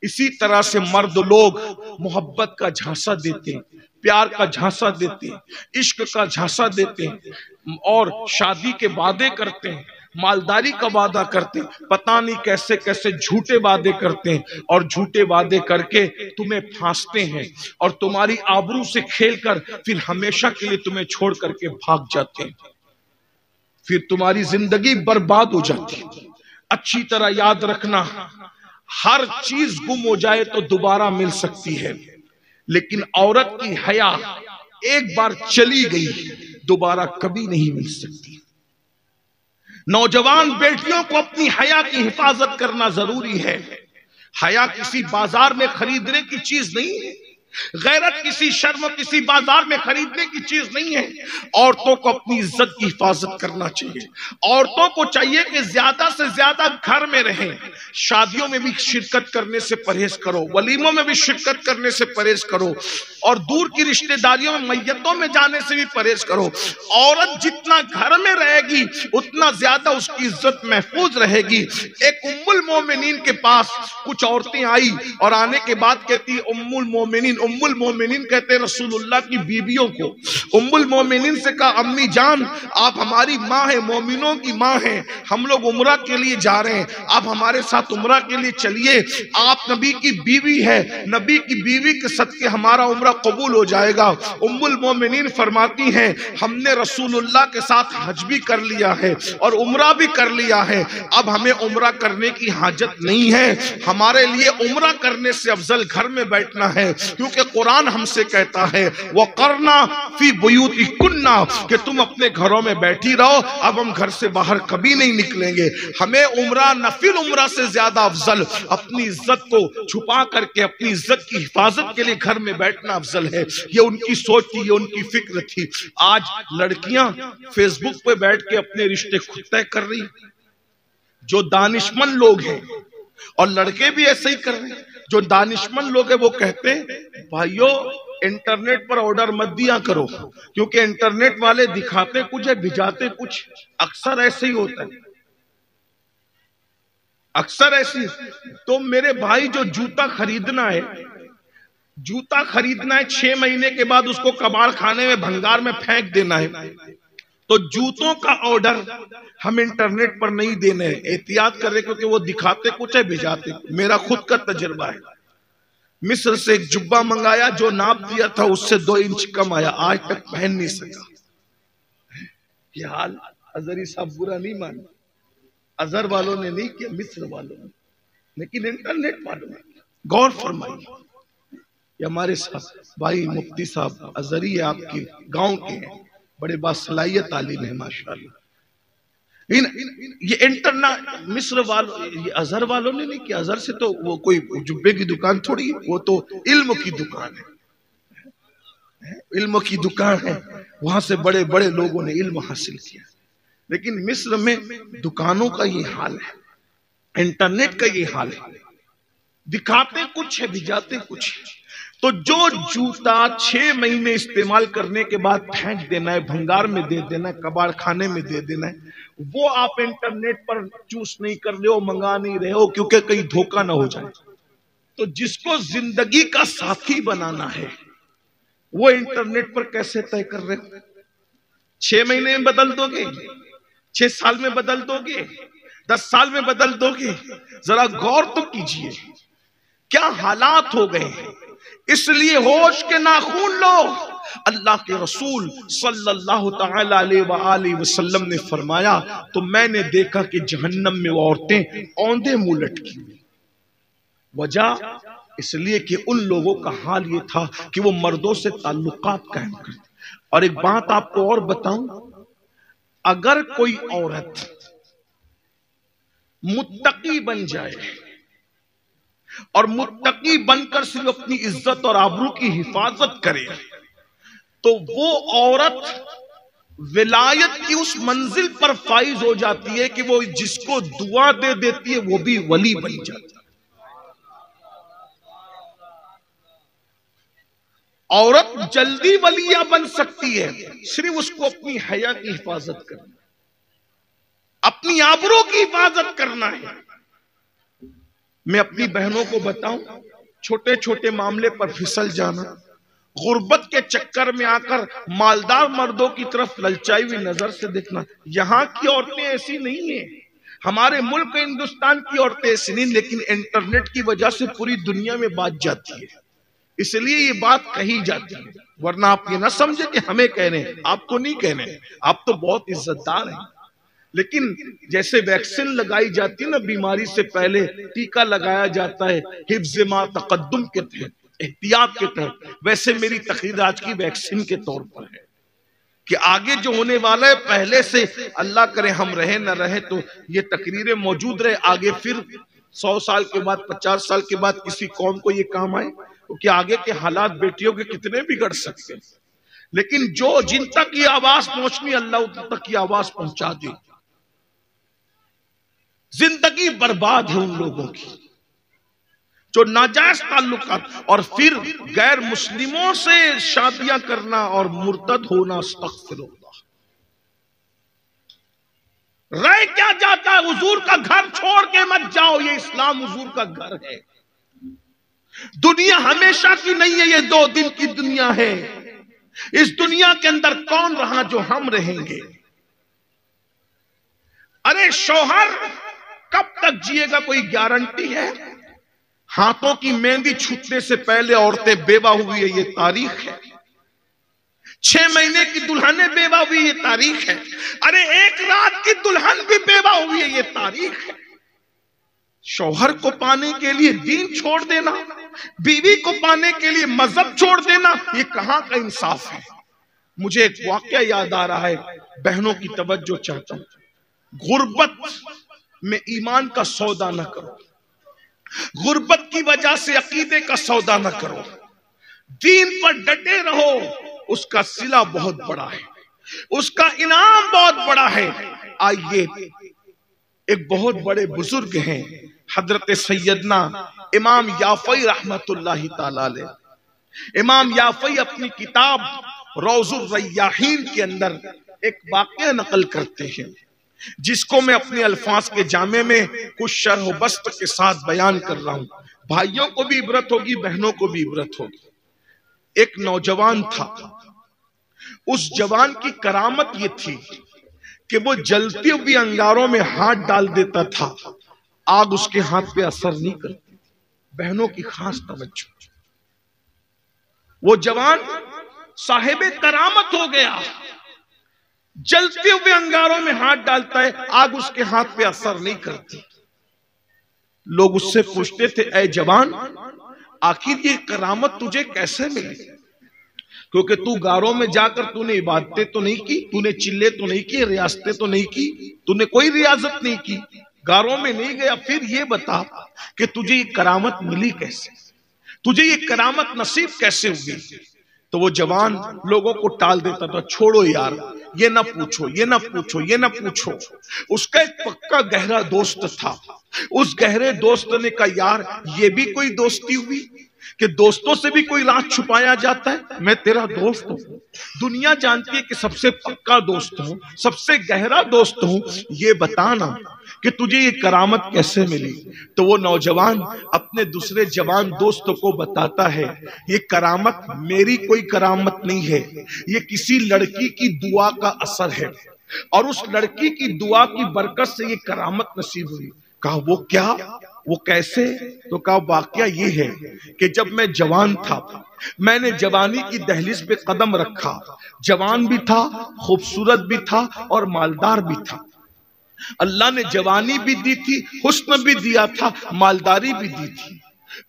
इसी तरह से मर्द लोग मोहब्बत का झांसा देते हैं, प्यार का झांसा देते हैं, इश्क का झांसा देते हैं और शादी के वादे करते हैं, मालदारी का वादा करते हैं, पता नहीं कैसे कैसे झूठे वादे करते हैं और झूठे वादे करके तुम्हें फांसते हैं और तुम्हारी आबरू से खेलकर फिर हमेशा के लिए तुम्हें छोड़ करके भाग जाते हैं, फिर तुम्हारी जिंदगी बर्बाद हो जाती है। अच्छी तरह याद रखना, हर चीज गुम हो जाए तो दोबारा मिल सकती है, लेकिन औरत की हया एक बार चली गई दोबारा कभी नहीं मिल सकती। नौजवान बेटियों को अपनी हया की हिफाजत करना जरूरी है। हया किसी बाजार में खरीदने की चीज नहीं है, गैरत किसी शर्म किसी बाजार में खरीदने की चीज नहीं है। औरतों को अपनी इज्जत की हिफाजत करना चाहिए। औरतों को चाहिए कि ज्यादा से ज्यादा घर में रहें, शादियों में भी शिरकत करने से परहेज करो, वलीमों में भी शिरकत करने से परहेज करो और दूर की रिश्तेदारियों में मैयतों में जाने से भी परहेज करो। औरत जितना घर में रहेगी उतना ज्यादा उसकी इज्जत महफूज रहेगी। एक उम्मुल मोमिनीन के पास कुछ औरतें आई और आने के बाद कहती, उम्मुल मोमिनीन कहते रसूलुल्लाह की बीवियों को। उम्मुल मोमिनीन से कहा, अम्मी जान आप हमारी माँ है, मोमिनों की माँ है, हम लोग उम्रा के लिए जा रहे हैं, आप हमारे साथ उम्रा के लिए चलिए, आप नबी की बीवी है, नबी की बीवी के सदके हमारा उम्रा कबूल हो जाएगा। उम्मुल मोमिनीन फरमाती हैं, हमने रसूलुल्लाह के साथ हज भी कर लिया है और उम्रा भी कर लिया है, अब हमें उम्रा करने की हाजत नहीं है, हमारे लिए उम्रा करने से अफजल घर में बैठना है, क्योंकि कुरान हमसे कहता है वो करना फी बुयूतिकुन्ना, कि तुम अपने घरों में बैठी रहो, अब हम घर से बाहर कभी नहीं निकलेंगे। हमें उम्रा नफिल उम्रा से ज्यादा अफजल अपनी इज्जत को छुपा करके अपनी इज्जत की हिफाजत के लिए घर में बैठना अफजल है। ये उनकी सोच थी, ये उनकी फिक्र थी। आज लड़कियां फेसबुक पे बैठ के अपने रिश्ते खुद तय कर रही, जो दानिशमंद लोग हैं, और लड़के भी ऐसे ही कर रहे हैं। जो दानिशमंद लोग हैं वो कहते हैं, भाइयों इंटरनेट पर ऑर्डर मत दिया करो, क्योंकि इंटरनेट वाले दिखाते कुछ है भिजाते कुछ। अक्सर ऐसे ही होता है, अक्सर ऐसी। तो मेरे भाई, जो जूता खरीदना है, 6 महीने के बाद उसको कबाड़ खाने में भंगार में फेंक देना है, तो जूतों का ऑर्डर हम इंटरनेट पर नहीं देने, एहतियात कर रहे, क्योंकि वो दिखाते कुछ है भिजाते। मेरा खुद का तजुर्बा है, मिस्र से एक जुब्बा मंगाया, जो नाप दिया था उससे 2 इंच कम आया, आज तक पहन नहीं सका। ये हाल अजहरी साहब बुरा नहीं माना, अजहर वालों ने नहीं किया, मिस्र वालों ने, लेकिन इंटरनेट वालों ने। गौर फरमाइए, ये हमारे साथ भाई मुफ्ती साहब अजहरी है, आपके गांव के हैं, बड़े बासलाहियत आलिम है माशाल्लाह। ये इंटरनेट मिस्र वालों, ये अजहर वालों ने नहीं किया। अजहर से तो वो कोई जुब्बे की दुकान थोड़ी है, वो तो इल्म की दुकान है, इल्म की दुकान है। वहां से बड़े बड़े लोगों ने इल्म हासिल किया। लेकिन मिस्र में दुकानों का ये हाल है, इंटरनेट का ये हाल है, दिखाते कुछ है भिजाते कुछ है। तो जो जूता 6 महीने इस्तेमाल करने के बाद फेंक देना है, भंगार में दे देना है, कबाड़ खाने में दे देना है, वो आप इंटरनेट पर चूज नहीं कर रहे हो, मंगा नहीं रहे हो, क्योंकि कहीं धोखा ना हो जाए। तो जिसको जिंदगी का साथी बनाना है वो इंटरनेट पर कैसे तय कर रहे हो? 6 महीने में बदल दोगे, 6 साल में बदल दोगे, 10 साल में बदल दोगे? जरा गौर तो कीजिए क्या हालात हो गए हैं। इसलिए होश के नाखून लो। अल्लाह के रसूल सल्लल्लाहु तआला अलैहि वसल्लम ने फरमाया, तो मैंने देखा कि जहन्नम में वो औरतें औंधे मुंह लटकी हुई। वजह इसलिए कि उन लोगों का हाल ये था कि वो मर्दों से ताल्लुकात कायम करते। और एक बात आपको और बताऊं, अगर कोई औरत मुत्तकी बन जाए और मुत्तकी बनकर सिर्फ अपनी इज्जत और आबरू की हिफाजत करे, तो वो औरत विलायत की उस मंजिल पर फाइज हो जाती है कि वो जिसको दुआ दे देती है वो भी वली बन जाती है। औरत जल्दी वलिया बन सकती है, सिर्फ उसको अपनी हया की हिफाजत करना, अपनी आबरू की हिफाजत करना है। मैं अपनी बहनों को बताऊं, छोटे छोटे मामले पर फिसल जाना, गुर्बत के चक्कर में आकर मालदार मर्दों की तरफ ललचाई हुई नजर से देखना। यहां की औरतें ऐसी नहीं है, हमारे मुल्क हिंदुस्तान की औरतें ऐसी नहीं, लेकिन इंटरनेट की वजह से पूरी दुनिया में बात जाती है, इसलिए ये बात कही जाती है। वरना आप ये ना समझे कि हमें कहने हैं, आपको नहीं कहने, आप तो बहुत इज्जतदार हैं। लेकिन जैसे वैक्सीन लगाई जाती है ना, बीमारी से पहले टीका लगाया जाता है हिफ्ज़ मा तक़द्दुम के तहत, एहतियात के तहत, वैसे मेरी तकरीर आज की वैक्सीन के तौर पर है कि आगे जो होने वाला है पहले से, अल्लाह करे हम रहे न रहे तो ये तकरीरें मौजूद रहे, आगे फिर 100 साल के बाद, 50 साल के बाद किसी कौम को ये काम आए, क्योंकि आगे के हालात बेटियों के कितने बिगड़ सकते हैं। लेकिन जो जिन तक ये आवाज पहुंचनी, अल्लाह उन तक की आवाज पहुंचा दे। जिंदगी बर्बाद है उन लोगों की जो नाजायज ताल्लुकात और फिर गैर मुस्लिमों से शादियां करना और मुर्तद होना। अस्तगफिरुल्लाह। रह क्या जाता है? हुजूर का घर छोड़ के मत जाओ, ये इस्लाम हुजूर का घर है। दुनिया हमेशा की नहीं है, ये 2 दिन की दुनिया है। इस दुनिया के अंदर कौन रहा जो हम रहेंगे? अरे शौहर कब तक जिएगा कोई गारंटी है? हाथों की मेहंदी छूटने से पहले औरतें बेवा हुई है, ये तारीख है। 6 महीने की दुल्हनें बेवा हुई, ये तारीख है। अरे 1 रात की दुल्हन भी बेवा हुई है, ये तारीख है। शौहर को पाने के लिए दीन छोड़ देना, बीवी को पाने के लिए मजहब छोड़ देना, ये कहां का इंसाफ है? मुझे एक वाकया याद आ रहा है, बहनों की तवज्जो चाहता हूं। गुर्बत में ईमान का सौदा न करो, गुर्बत की वजह से अकीदे का सौदा न करो, दीन पर डटे रहो। उसका सिला बहुत बड़ा है, उसका इनाम बहुत बड़ा है। आइए, एक बहुत बड़े बुजुर्ग हैं हजरत सैयदना इमाम याफई रहमतुल्लाहि ताला अलैह। इमाम याफई अपनी किताब रौजुर रैयाहीन के अंदर एक वाकया नकल करते हैं, जिसको मैं अपने अल्फाज के जामे में कुछ शरह बस्त के साथ बयान कर रहा हूं। भाइयों को भी इबरत होगी, बहनों को भी इबरत होगी। एक नौजवान था, उस जवान की करामत ये थी कि वो जलती हुई अंगारों में हाथ डाल देता था, आग उसके हाथ पे असर नहीं करती। बहनों की खास तवज्जो, वो जवान साहिबे करामत हो गया, जलते हुए अंगारों में हाथ डालता है, आग उसके हाथ पे असर नहीं करती। लोग उससे पूछते थे, ऐ जवान, आखिर ये करामत तुझे कैसे मिली? क्योंकि तू गारों में जाकर तूने इबादतें तो नहीं की, तूने चिल्ले तो नहीं किए, रियासतें तो नहीं की, तूने कोई रियाजत नहीं की, गारों में नहीं गया। फिर ये बता कि तुझे ये करामत मिली कैसे, तुझे ये करामत नसीब कैसे हुई? तो वो जवान लोगों को टाल देता था, छोड़ो यार, ये ना पूछो, ये ना पूछो, ये ना पूछो। उसका एक पक्का गहरा दोस्त था। उस गहरे दोस्त ने कहा, यार ये भी कोई दोस्ती हुई कि दोस्तों से भी कोई राज छुपाया जाता है? मैं तेरा दोस्त हूं, दुनिया जानती है कि सबसे पक्का दोस्त हूं, सबसे गहरा दोस्त हूं, ये बताना कि तुझे ये करामत कैसे मिली। तो वो नौजवान अपने दूसरे जवान दोस्त को बताता है, ये करामत मेरी कोई करामत नहीं है, ये किसी लड़की की दुआ का असर है, और उस लड़की की दुआ की बरकत से ये करामत नसीब हुई। कहा वो क्या, वो कैसे? तो कहा वाकया ये है कि जब मैं जवान था, मैंने जवानी की दहलीज पे कदम रखा, जवान भी था, खूबसूरत भी था और मालदार भी था। अल्लाह ने जवानी भी दी थी, हुस्न भी दिया था, मालदारी भी दी थी।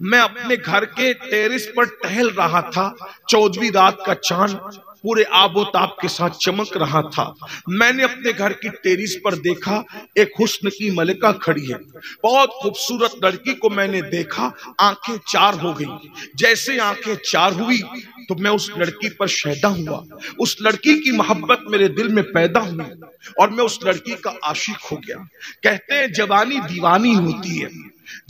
मैं अपने घर के टेरिस पर टहल रहा था, 14वीं रात का चांद पूरे आबोताब के साथ चमक रहा था। मैंने अपने घर की टेरिस पर देखा, एक हुस्न की मलिका खड़ी है, बहुत खूबसूरत लड़की को मैंने देखा, आंखें चार हो गई। जैसे आंखें चार हुई तो मैं उस लड़की पर शैदा हुआ, उस लड़की की मोहब्बत मेरे दिल में पैदा हुई और मैं उस लड़की का आशिक हो गया। कहते हैं जवानी दीवानी होती है,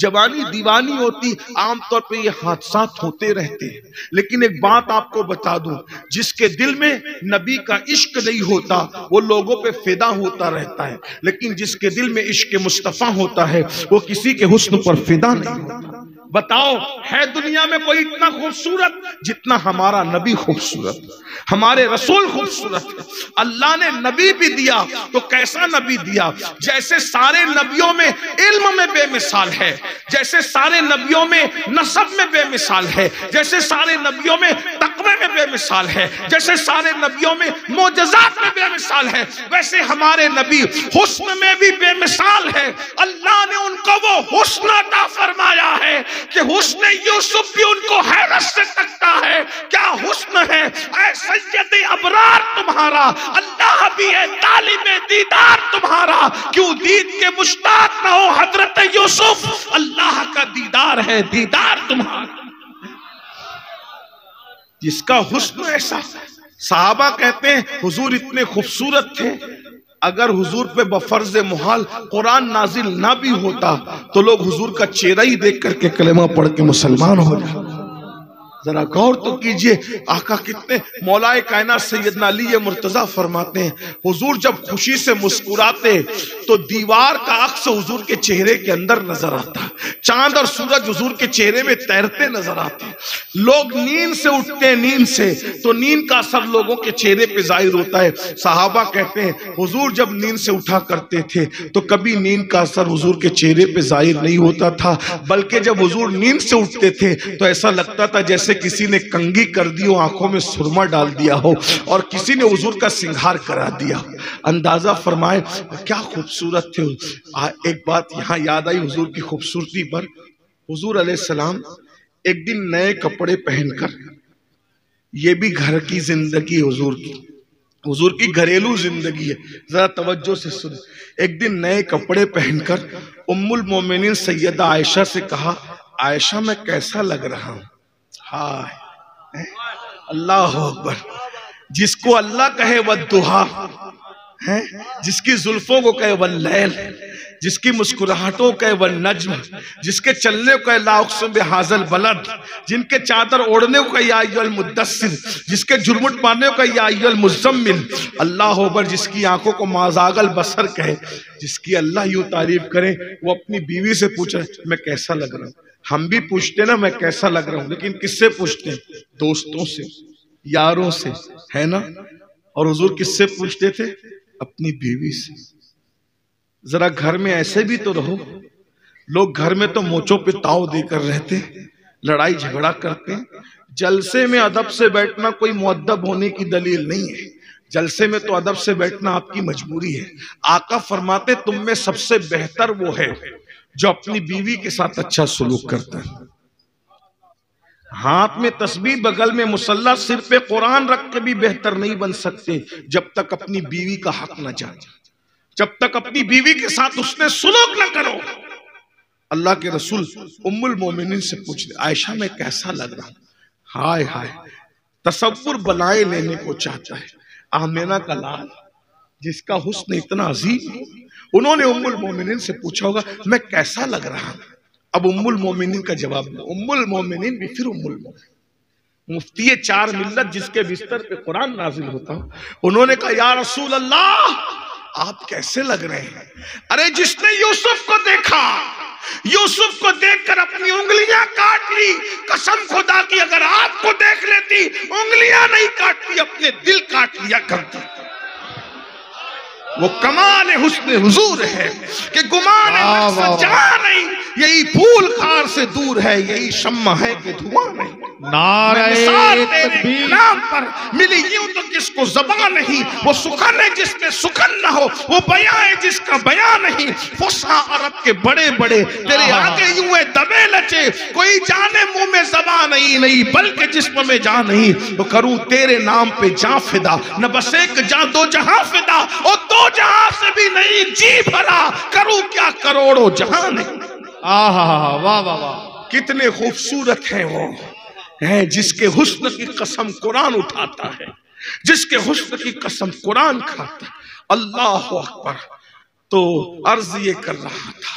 जवानी दीवानी होती, आमतौर पे ये हादसात होते रहते हैं। लेकिन एक बात आपको बता दूं, जिसके दिल में नबी का इश्क नहीं होता वो लोगों पे फिदा होता रहता है, लेकिन जिसके दिल में इश्क मुस्तफा होता है वो किसी के हुस्न पर फिदा नहीं होता। बताओ, है दुनिया में कोई इतना खूबसूरत जितना हमारा नबी खूबसूरत, हमारे रसूल खूबसूरत है। अल्लाह ने नबी भी दिया तो कैसा नबी दिया, जैसे सारे नबियों में इल्म में बेमिसाल है, जैसे सारे नबियों में नसब में बेमिसाल है, जैसे सारे नबियों में तकवे में बेमिसाल है, जैसे सारे नबियों में मोजज़ात में बेमिसाल है, वैसे हमारे नबी हुस्न में भी बेमिसाल है। अल्लाह ने उनको वो हुस्न अता फरमाया है कि हुस्न यूसुफ भी उनको हैरत से तकता है। क्या हुस्न है ऐ सैयद अबरार तुम्हारा, अल्लाह भी है तालिबे दीदार तुम्हारा, क्यों दीद के मुश्ताक ना हो हजरत यूसुफ, अल्लाह का दीदार है दीदार तुम्हारा। जिसका हुस्न ऐसा, सहाबा कहते हैं हुजूर इतने खूबसूरत थे, अगर हुजूर पे बफर्ज मुहाल कुरान नाजिल ना भी होता तो लोग हुजूर का चेहरा ही देख करके कलेमा पढ़ के मुसलमान हो जाते। जरा गौर तो कीजिए, आका कितने, मौलाए कायनात सैयदना अली मुर्तजा फरमाते हैं, हुजूर जब खुशी से मुस्कुराते तो दीवार का अक्स हुजूर के चेहरे के अंदर नजर आता, चांद और सूरज हुजूर के चेहरे में तैरते नजर आते। लोग नींद से उठते हैं, नींद से तो नींद का असर लोगों के चेहरे पे जाहिर होता है। सहाबा कहते हैं हुजूर जब नींद से उठा करते थे तो कभी नींद का असर हुजूर के चेहरे पे जाहिर नहीं होता था, बल्कि जब हुजूर नींद से उठते थे तो ऐसा लगता था जैसे किसी ने कंघी कर दी हो, आंखों में सुरमा डाल दिया हो और किसी ने हुजूर का सिंगार करा दिया। अंदाजा फरमाए क्या खूबसूरत थे। एक बात यहाँ याद आई हुजूर की खूबसूरती पर, हुजूर अलैहिस्सलाम एक दिन नए कपड़े पहनकर, ये भी घर की जिंदगी हुजूर की घरेलू जिंदगी है, जरा तवज्जो से सुन। एक दिन नए कपड़े पहनकर उम्मुल मोमिनीन सैयदा आयशा से कहा, आयशा मैं कैसा लग रहा हूं? हाय अल्लाह अकबर, जिसको अल्लाह कहे वह दुहा है, जिसकी जुल्फों को कहे वह लैल, जिसकी मुस्कुराहटों कहे वह नज्म, जिसके चलने को कहे ला उक़्सिम बिहाज़ल बलद, जिनके चादर ओढ़ने को कहे या अय्युहल मुद्दस्सिर, जिसके जुर्मुट मारने को कहे या अय्युहल मुज़्ज़म्मिल, अल्लाह अकबर, जिसकी आंखों को माज़ागल बसर कहे, जिसकी अल्लाह यूं तारीफ करे, वो अपनी बीवी से पूछे मैं कैसा लग रहा हूं। हम भी पूछते ना मैं कैसा लग रहा हूं, लेकिन किससे पूछते हैं? दोस्तों से, यारों से, है ना। और हुजूर किससे पूछते थे? अपनी बीवी से। जरा घर में ऐसे भी तो रहो। लोग घर में तो मोचों पे ताव देकर रहते, लड़ाई झगड़ा करते। जलसे में अदब से बैठना कोई मुअद्दब होने की दलील नहीं है, जलसे में तो अदब से बैठना आपकी मजबूरी है। आका फरमाते तुम में सबसे बेहतर वो है जो अपनी बीवी के साथ अच्छा सलूक करता है। हाथ में तस्बीह, बगल में मुसल्ला, सिर पे कुरान रख के भी बेहतर नहीं बन सकते जब तक अपनी बीवी का हक न जाने, जब तक अपनी बीवी के साथ उसने सुलूक न करो। अल्लाह के रसूल उम्मुल मोमिनीन से पूछ रहे, आयशा मैं कैसा लग रहा हूं? हाय हाय, तसव्वुर बनाए लेने को चाहता है। आमिना का लाल जिसका हुस्न इतना अजीम हो, उन्होंने उम्मुल मोमिनीन से पूछा होगा मैं कैसा लग रहा हूं। अब उम्मुल मोमिनीन का जवाब दो, उम्मुल मोमिनीन भी फिर उम्मुल मोमिनीन, मुफ्ती चार मिल्लत जिसके बिस्तर पे कुरान नाजिल होता हो, उन्होंने कहा या रसूल अल्लाह आप कैसे लग रहे हैं? अरे जिसने यूसुफ को देखा, यूसुफ को देखकर अपनी उंगलियां काट ली, कसम खुदा की अगर आपको देख लेती उंगलियां नहीं काटती, अपने दिल काट लिया करती। वो कमाल हुस्न हुजूर है कि गुमान जहां नहीं, यही फूल खार से दूर है, यही शम्मा है कि धुआं नहीं। नारे नाम पर मिली यूं तो किसको ज़बान नहीं, वो सुखन है जिसमें सुखन ना हो, वो बयां है जिसका बयां नहीं। फुसहा अरब के बड़े बड़े तेरे आगे यूं है दबे लचे, कोई जाने मुंह में ज़बान नहीं बल्कि जिस्म में जान नहीं। तो करूं तेरे नाम पे जा फिदा, न बस एक जा दो जहां फिदा, और दो जहां से भी नहीं जी भरा, करूं क्या करोड़ों जहां नहीं। आहा वाह वाह वाह, कितने खूबसूरत हैं वो, है जिसके हुस्न की कसम कुरान उठाता है, जिसके हुस्न की कसम कुरान खाता है। अल्लाह अकबर। तो अर्ज ये कर रहा था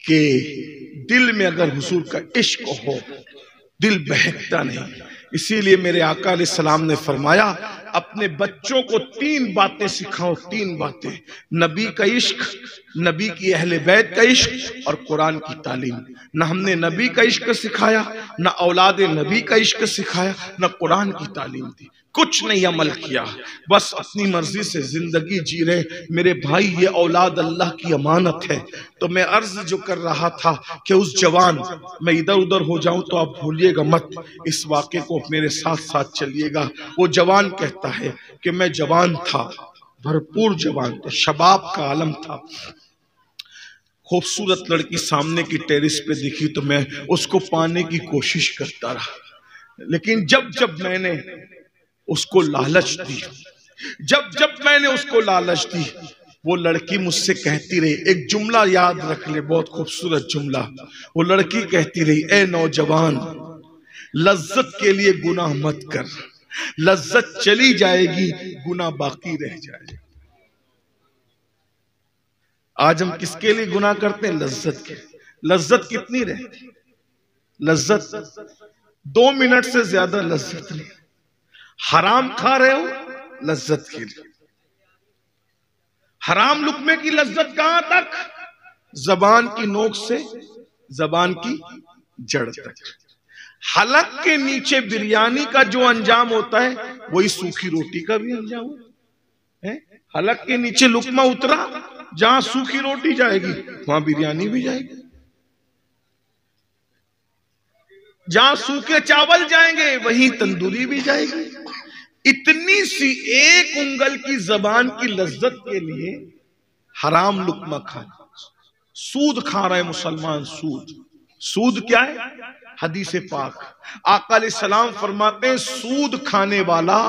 कि दिल में अगर हुजूर का इश्क हो, दिल बहकता नहीं। इसीलिए मेरे आका अलैहिस्सलाम ने फरमाया अपने बच्चों को 3 बातें सिखाओ, 3 बातें, नबी का इश्क, नबी की अहले बैत का इश्क और कुरान की तालीम। न हमने नबी का इश्क सिखाया, न औलाद नबी का इश्क सिखाया, न कुरान की तालीम दी, कुछ नहीं अमल किया, बस अपनी मर्जी से जिंदगी जी रहे। मेरे भाई ये औलाद अल्लाह की अमानत है। तो मैं अर्ज जो कर रहा था कि उस जवान, मैं इधर उधर हो जाऊं तो आप भूलिएगा मत, इस वाक़े को मेरे साथ साथ चलिएगा। वो जवान कहता है कि मैं जवान था, भरपूर जवान था, शबाब का आलम था। खूबसूरत लड़की सामने की टेरिस पे दिखी तो मैं उसको पाने की कोशिश करता रहा, लेकिन जब जब मैंने उसको लालच दी, जब जब मैंने उसको लालच दी, वो लड़की मुझसे कहती रही, एक जुमला याद रख ले, बहुत खूबसूरत जुमला। वो लड़की कहती रही, ए नौजवान, लज्जत के लिए गुनाह मत कर, लज्जत चली जाएगी, गुनाह बाकी रह जाएगा। आज हम किसके लिए गुनाह करते हैं? लज्जत के। लज्जत कितनी रहती? लज्जत 2 मिनट से ज्यादा लज्जत नहीं। हराम खा रहे हो, लज्जत के लिए। हराम लुकमे की लज्जत कहां तक? जबान की नोक से जबान की जड़ तक। हलक के नीचे बिरयानी का जो अंजाम होता है वही सूखी रोटी का भी अंजाम है। हलक के नीचे लुकमा उतरा, जहां सूखी रोटी जाएगी वहां बिरयानी भी जाएगी, जहां सूखे चावल जाएंगे वहीं तंदूरी भी जाएगी। इतनी सी एक उंगल की जबान की लज्जत के लिए हराम लुकमा खाना। सूद खा रहे मुसलमान, सूद। सूद क्या है? हदीस पाक आका अलैहिस्सलाम फरमाते हैं, सूद खाने वाला,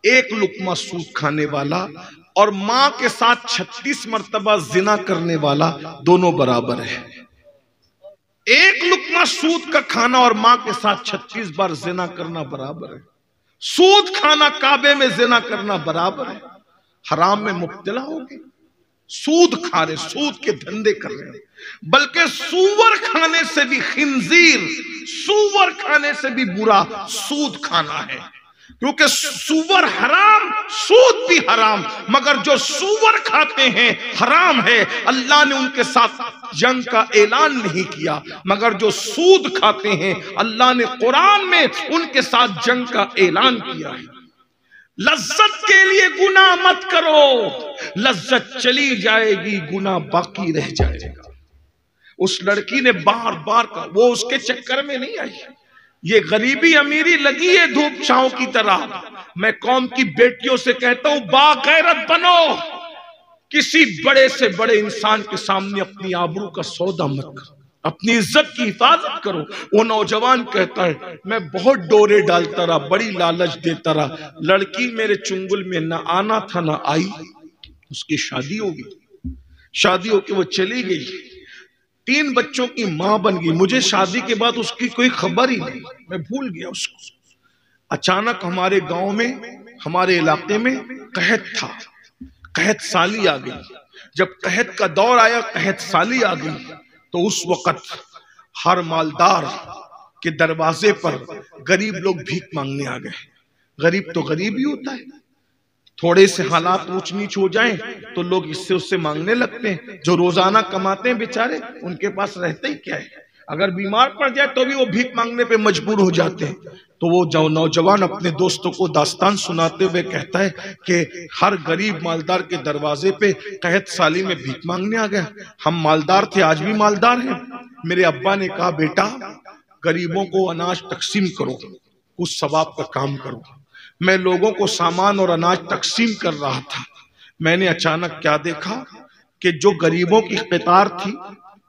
एक लुकमा सूद खाने वाला और मां के साथ 36 मर्तबा जिना करने वाला दोनों बराबर है। एक लुकमा सूद का खाना और मां के साथ 36 बार जिना करना बराबर है। सूद खाना काबे में जिना करना बराबर है। हराम में मुब्तला हो गए, सूद खा रहे, सूद के धंधे कर रहे हैं। बल्कि सूवर खाने से भी खिंजीर, सूवर खाने से भी बुरा सूद खाना है, क्योंकि सूवर हराम, सूद भी हराम, मगर जो सूवर खाते हैं हराम है। अल्लाह ने उनके साथ जंग का ऐलान नहीं किया, मगर जो सूद खाते हैं अल्लाह ने कुरान में उनके साथ जंग का ऐलान किया है। लज्जत के लिए गुनाह मत करो, लज्जत चली जाएगी, गुनाह बाकी रह जाएगा। उस लड़की ने बार बार कहा, वो उसके चक्कर में नहीं आई। ये गरीबी अमीरी लगी है धूप छांव की तरह। मैं कौम की बेटियों से कहता हूं, बागैरत बनो, किसी बड़े से बड़े इंसान के सामने अपनी आबरू का सौदा मत करो। अपनी इज्जत की हिफाजत करो। वो नौजवान कहता है मैं बहुत डोरे डालता रहा, बड़ी लालच देता रहा, लड़की मेरे चुंगल में ना आना था ना आई, उसकी शादी हो गई। शादी होके वो चली गई, 3 बच्चों की मां बन गई। मुझे शादी के बाद उसकी कोई खबर ही नहीं, मैं भूल गया उसको। अचानक हमारे गांव में, हमारे इलाके में कहत था, कहत साली आ गई। जब कहत का दौर आया, कहत साली आ गई, तो उस वक्त हर मालदार के दरवाजे पर गरीब लोग भीख मांगने आ गए। गरीब तो गरीब ही होता है, थोड़े से हालात ऊंच नीच हो जाएं तो लोग इससे उससे मांगने लगते हैं। जो रोजाना कमाते हैं बेचारे, उनके पास रहते ही क्या है, अगर बीमार पड़ जाए तो भी वो भीख मांगने पे मजबूर हो जाते हैं। तो वो जो नौजवान अपने दोस्तों को दास्तान सुनाते हुए कहता है कि हर गरीब मालदार के दरवाजे पे कहत साली में भीख मांगने आ गया। हम मालदार थे, आज भी मालदार हैं। मेरे अब्बा ने कहा बेटा गरीबों को अनाज तकसीम करो, कुछ सवाब का काम करो। मैं लोगों को सामान और अनाज तकसीम कर रहा था, मैंने अचानक क्या देखा कि जो गरीबों की कतार थी,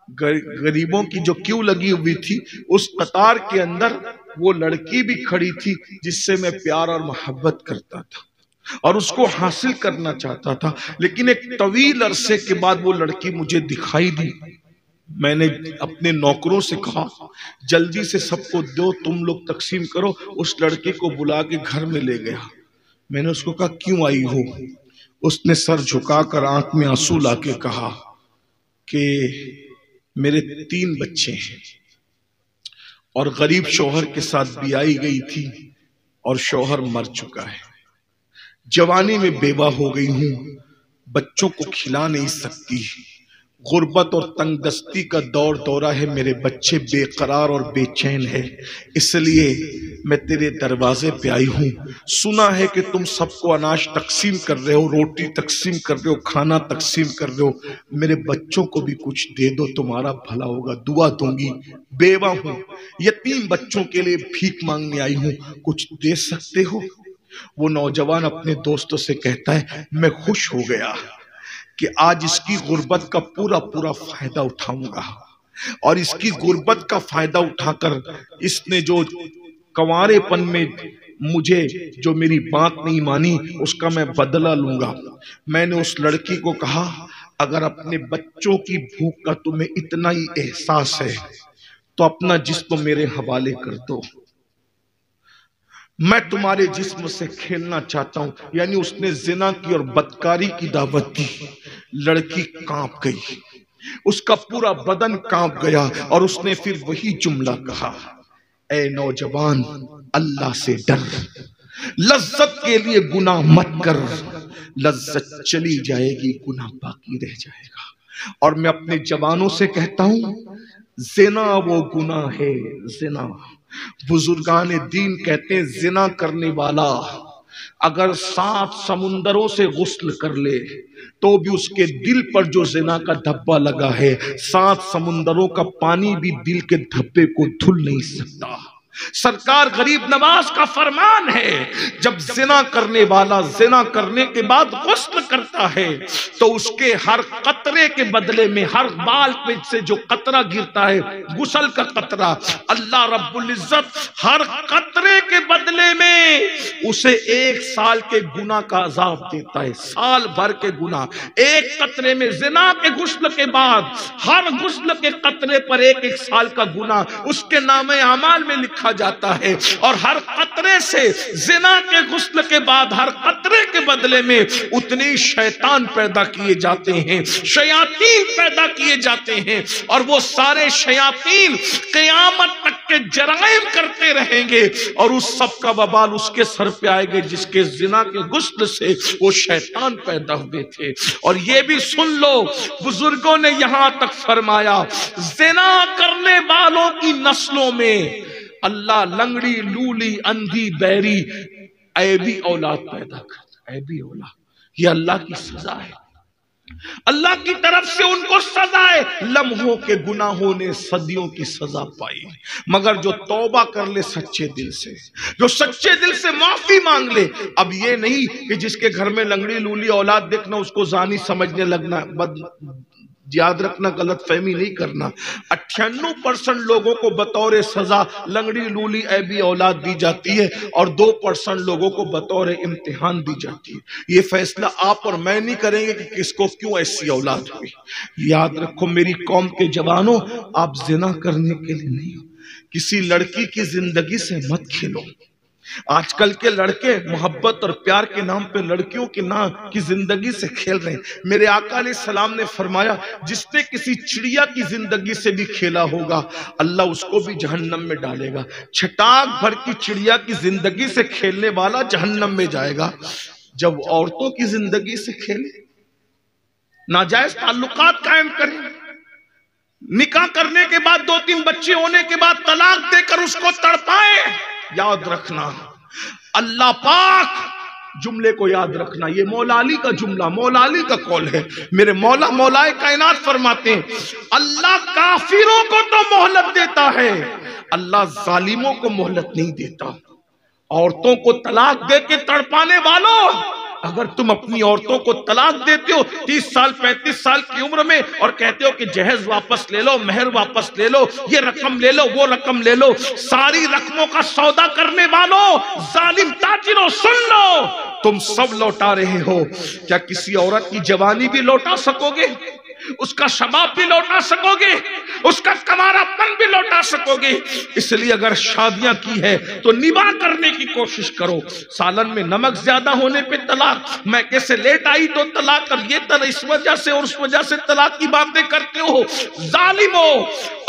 गरीबों की जो क्यू लगी हुई थी, उस कतार के अंदर वो लड़की भी खड़ी थी जिससे मैं प्यार और मोहब्बत करता था और उसको हासिल करना चाहता था। लेकिन एक तवील अरसे के बाद वो लड़की मुझे दिखाई दी। मैंने अपने नौकरों से कहा जल्दी से सबको दो, तुम लोग तकसीम करो। उस लड़के को बुला के घर में ले गया। मैंने उसको कहा क्यों आई हो? उसने सर झुकाकर आंख में आंसू लाके कहा कि मेरे 3 बच्चे हैं और गरीब शौहर के साथ ब्याई गई थी और शौहर मर चुका है। जवानी में बेवा हो गई हूं, बच्चों को खिला नहीं सकती। गुर्बत और तंगदस्ती का दौर दौरा है, मेरे बच्चे बेकरार और बेचैन है, इसलिए मैं तेरे दरवाजे पे आई हूँ। सुना है कि तुम सबको अनाज तकसीम कर रहे हो, रोटी तकसीम कर रहे हो, खाना तकसीम कर रहे हो, मेरे बच्चों को भी कुछ दे दो, तुम्हारा भला होगा, दुआ दूंगी। बेवा हूँ, यतीम बच्चों के लिए भीख मांगने आई हूँ, कुछ दे सकते हो? वो नौजवान अपने दोस्तों से कहता है मैं खुश हो गया कि आज इसकी गुर्बत का पूरा पूरा फायदा उठाऊंगा और इसकी गुर्बत का फायदा उठाकर इसने जो कंवारेपन में मुझे जो मेरी बात नहीं मानी उसका मैं बदला लूंगा। मैंने उस लड़की को कहा अगर अपने बच्चों की भूख का तुम्हें इतना ही एहसास है तो अपना जिस्म मेरे हवाले कर दो, मैं तुम्हारे जिस्म से खेलना चाहता हूं। यानी उसने जिना की और बदकारी की दावत दी। लड़की कांप गई, उसका पूरा बदन कांप गया और उसने फिर वही जुमला कहा, ए नौजवान अल्लाह से डर, लज्जत के लिए गुनाह मत कर, लज्जत चली जाएगी गुनाह बाकी रह जाएगा। और मैं अपने जवानों से कहता हूं जिना वो गुनाह है, जिना। बुजुर्गान दीन कहते हैं जिना करने वाला अगर 7 समुंदरों से गुस्ल कर ले तो भी उसके दिल पर जो जिना का धब्बा लगा है, 7 समुंदरों का पानी भी दिल के धब्बे को धुल नहीं सकता। सरकार गरीब नवाज का फरमान है जब जिना करने वाला जिना करने के बाद गुस्ल करता है तो उसके हर कतरे के बदले में, हर बाल पे से जो कतरा गिरता है गुस्ल का कतरा, अल्लाह रब्बुल इज्जत हर कतरे के बदले में उसे 1 साल के गुनाह का अजाब देता है। साल भर के गुनाह एक कतरे में, जिना के गुस्ल के बाद हर गुस्ल के कतरे पर 1-1 साल का गुनाह उसके नामे अमाल में लिखा जाता है। और हर कतरे से, जिना के गुस्ल के बाद हर कतरे के बदले में उतने शैतान पैदा किए जाते हैं, शयातीन पैदा किए जाते हैं और वो सारे शयातीन क़यामत तक के जराइम करते रहेंगे और उस सब का वबाल उसके सर पे आएगा जिसके जिना के गुस्ल से वो शैतान पैदा हुए थे। और ये भी सुन लो, बुजुर्गों ने यहां तक फरमाया जिना करने वालों की नस्लों में अल्लाह लंगड़ी, लूली, अंधी, बैरी, ऐबी औलाद पैदा करता। ऐबी औलाद, ये अल्लाह की सजा है, अल्लाह की तरफ से उनको सजा है। लम्हों के गुनाहों ने सदियों की सजा पाई, मगर जो तौबा कर ले सच्चे दिल से, जो सच्चे दिल से माफी मांग ले। अब ये नहीं कि जिसके घर में लंगड़ी लूली औलाद देखना उसको जानी समझने लगना, याद रखना, गलत फहमी नहीं करना। 98% लोगों को बतौर सजा लंगड़ी लूली ऐबी औलाद दी जाती है और 2% लोगों को बतौर इम्तिहान दी जाती है। ये फैसला आप और मैं नहीं करेंगे कि किसको क्यों ऐसी औलाद हुई। याद रखो मेरी कौम के जवानों, आप जिना करने के लिए नहीं हो, किसी लड़की की जिंदगी से मत खेलो। आजकल के लड़के मोहब्बत और प्यार के नाम पे लड़कियों के नाम की जिंदगी से खेल रहे हैं। मेरे आका अलैहिस्सलाम ने फरमाया, जिसने किसी चिड़िया की जिंदगी से भी खेला होगा अल्लाह उसको भी जहन्नम में डालेगा। छटाक भर की चिड़िया की जिंदगी से खेलने वाला जहन्नम में जाएगा। जब औरतों की जिंदगी से खेले, नाजायज ताल्लुकात कायम करें, निकाह करने के बाद 2-3 बच्चे होने के बाद तलाक देकर उसको तड़पाए, याद रखना अल्लाह पाक, जुमले को याद रखना, ये मौला अली का जुमला, मौला अली का कौल है। मेरे मौला मौलाए कायनात फरमाते हैं, अल्लाह काफिरों को तो मोहलत देता है, अल्लाह जालिमों को मोहलत नहीं देता। औरतों को तलाक दे के तड़पाने वालों, अगर तुम अपनी औरतों को तलाक देते हो 30 साल 35 साल की उम्र में और कहते हो कि जहेज वापस ले लो, मेहर वापस ले लो, ये रकम ले लो, वो रकम ले लो, सारी रकमों का सौदा करने वालों, जालिम ताजिरों, सुन लो, तुम सब लौटा रहे हो। क्या किसी औरत की जवानी भी लौटा सकोगे? उसका शबाब भी लौटा सकोगे? उसका कमारापन भी लौटा सकोगे? इसलिए अगर शादियां की है तो निभा करने की कोशिश करो। सालन में नमक ज्यादा होने पे तलाक, मैं कैसे लेट आई तो तलाक, और ये तरह इस वजह से और उस वजह से तलाक की बातें करते हो। जालिमो,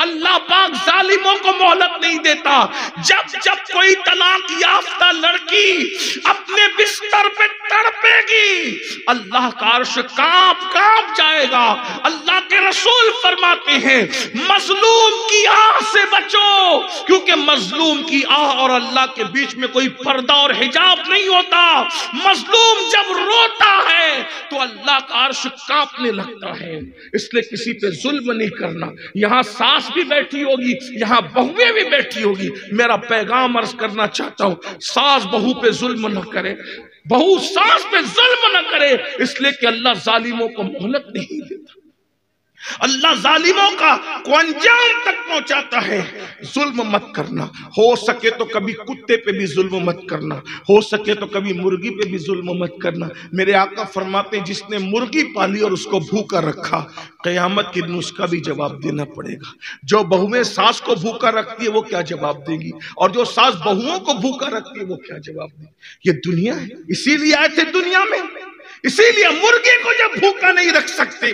अल्लाह पाक जालिमों को मोहलत नहीं देता। जब जब कोई तलाक याफ्ता लड़की अपने बिस्तर पे तड़पेगी, अल्लाह का अर्श कांप कांप जाएगा। अल्लाह के रसूल फरमाते हैं, मजलूम की आह से बचो, क्योंकि मजलूम की आह और अल्लाह के बीच में कोई पर्दा और हिजाब नहीं होता। मजलूम जब रोता है तो अल्लाह का अर्श कांपने लगता है। इसलिए किसी पे जुल्म नहीं करना। यहाँ सास भी बैठी होगी, यहाँ बहुएं भी बैठी होगी। मेरा पैगाम अर्ज करना चाहता हूँ, सास बहू पे जुल्म न करे, बहू सास पे जुल्म न करे, इसलिए कि अल्लाह जालिमों को मोहलत नहीं देता। अल्लाह जालिमों को अंजाम तक पहुंचाता है। जुल्म मत करना, हो सके तो कभी कुत्ते पे भी जुल्म मत करना, हो सके तो कभी मुर्गी पे भी जुल्म मत करना। मेरे आका फरमाते हैं, जिसने मुर्गी पाली और उसको भूखा रखा, क़यामत के दिन उसका भी जवाब देना पड़ेगा। जो बहुएं सास को भूखा रखती है वो क्या जवाब देगी, और जो सास बहुओं को भूखा रखती है वो क्या जवाब देगी। ये दुनिया है, इसीलिए आए थे दुनिया में। इसीलिए मुर्गी को जब भूखा नहीं रख सकते,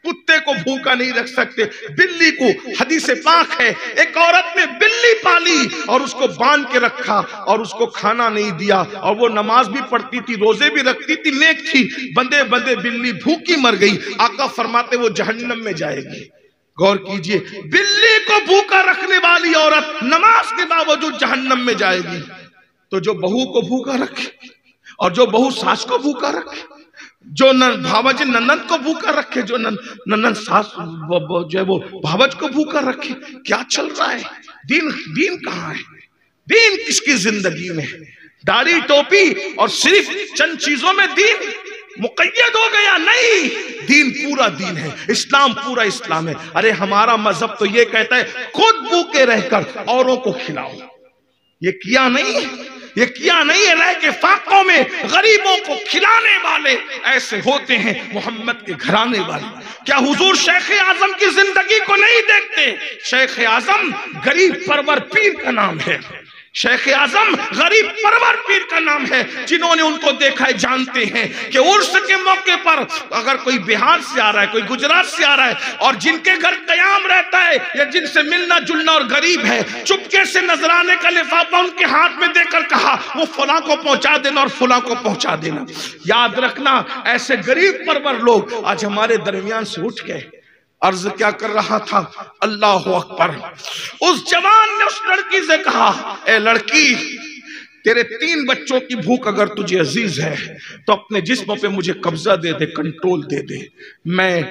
कुत्ते को भूखा नहीं रख सकते, बिल्ली को, हदीस पाक है, एक औरत ने बिल्ली पाली और उसको बांध के रखा और उसको खाना नहीं दिया, और वो नमाज भी पढ़ती थी, रोजे भी रखती थी, नेक थी, बंदे बंदे बिल्ली भूखी मर गई। आका फरमाते वो जहन्नम में जाएगी। गौर कीजिए, बिल्ली को भूखा रखने वाली औरत नमाज के बावजूद जहन्नम में जाएगी। तो जो बहू को भूखा रखे और जो बहू सास को भूखा रखे, जो भावज ननद को भूखा रखे, जो ननद सास जो है वो भावज को भूखा रखे, क्या चल रहा है? दीन कहाँ है? दीन किसकी जिंदगी में? दाढ़ी टोपी और सिर्फ चंद चीजों में दीन मुक़य्यद हो गया? नहीं, दीन पूरा दीन है, इस्लाम पूरा इस्लाम है। अरे हमारा मजहब तो ये कहता है खुद भूखे रहकर औरों को खिलाओ। ये किया नहीं, ये किया नहीं है। रह के फाकों में गरीबों को खिलाने वाले ऐसे होते हैं मोहम्मद के घराने वाले। क्या हुजूर शेख आजम की जिंदगी को नहीं देखते? शेख आजम गरीब परवर पीर का नाम है। शेख आजम गरीब परवर पीर का नाम है। जिन्होंने उनको देखा है जानते हैं कि उर्स के मौके पर अगर कोई बिहार से आ रहा है, कोई गुजरात से आ रहा है, और जिनके घर कयाम रहता है या जिनसे मिलना जुलना और गरीब है, चुपके से नजराने का लिफाफा उनके हाथ में देकर कहा वो फलां को पहुंचा देना और फलां को पहुंचा देना। याद रखना, ऐसे गरीब परवर लोग आज हमारे दरमियान से उठ गए। अर्ज क्या कर रहा था? अल्लाह अकबर। उस जवान ने उस लड़की से कहा, ए लड़की, तेरे 3 बच्चों की भूख अगर तुझे अजीज है तो अपने जिस्म पे मुझे कब्जा दे दे, कंट्रोल दे दे। मैं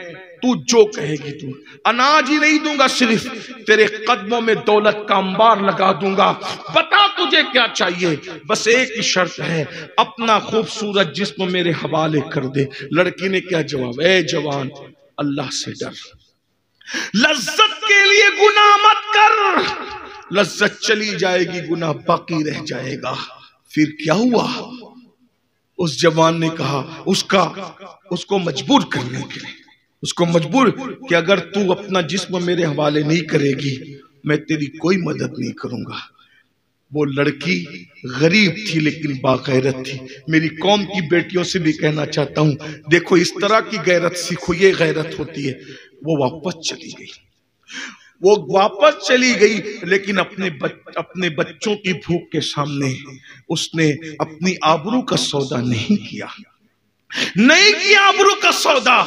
तू जो कहेगी, तू अनाज ही नहीं दूंगा, सिर्फ तेरे कदमों में दौलत का अंबार लगा दूंगा। बता तुझे क्या चाहिए? बस एक ही शर्त है, अपना खूबसूरत जिस्म मेरे हवाले कर दे। लड़की ने क्या जवाब? ए जवान, अल्लाह से डर। लज्जत के लिए गुनाह मत कर, लज्जत चली जाएगी, गुनाह बाकी रह जाएगा। फिर क्या हुआ? उस जवान ने कहा, उसको मजबूर करने के लिए, उसको मजबूर कि अगर तू अपना जिस्म मेरे हवाले नहीं करेगी, मैं तेरी कोई मदद नहीं करूंगा। वो लड़की गरीब थी लेकिन बागैरत थी। मेरी कौम की बेटियों से भी कहना चाहता हूं, देखो इस तरह की गैरत सीखो, ये गैरत होती है। वो वापस चली गई, लेकिन अपने बच्चों की भूख के सामने उसने अपनी आबरू का सौदा नहीं किया आबरू का सौदा।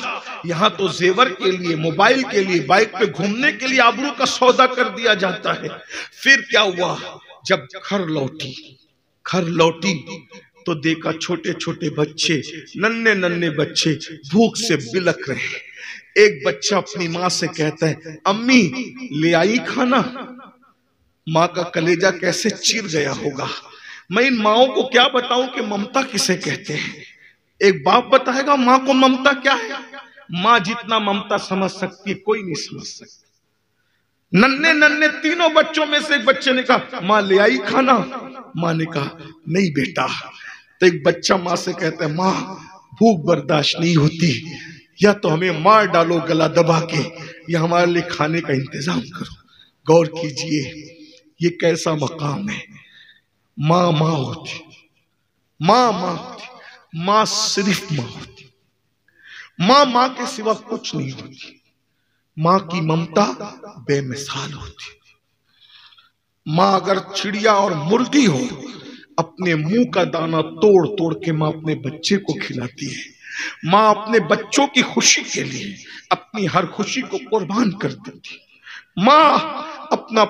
यहां तो जेवर के लिए, मोबाइल के लिए, बाइक पे घूमने के लिए आबरू का सौदा कर दिया जाता है। फिर क्या हुआ? जब घर लौटी तो देखा छोटे छोटे बच्चे, नन्हे बच्चे भूख से बिलख रहे। एक बच्चा अपनी माँ से कहता है, अम्मी ले आई खाना। माँ का कलेजा कैसे चीर गया होगा। मैं इन माओं को क्या बताऊं कि ममता किसे कहते हैं। एक बाप बताएगा माँ को ममता क्या है। माँ जितना ममता समझ सकती है कोई नहीं समझ सकता। नन्हे तीनों बच्चों में से एक बच्चे ने कहा, माँ ले आई खाना। माँ ने कहा, नहीं बेटा। तो एक बच्चा माँ से कहता है, माँ भूख बर्दाश्त नहीं होती, या तो हमें मार डालो गला दबा के, या हमारे लिए खाने का इंतजाम करो। गौर कीजिए ये कैसा मकाम है। माँ होती, माँ सिर्फ माँ होती। माँ के सिवा कुछ नहीं होती। माँ की ममता बेमिसाल होती। माँ अगर चिड़िया और मुर्गी हो, अपने मुंह का दाना तोड़ तोड़ के माँ अपने बच्चे को खिलाती है। माँ अपने बच्चों की खुशी के लिए अपनी हर खुशी को कुर्बान कर देती। माँ अपना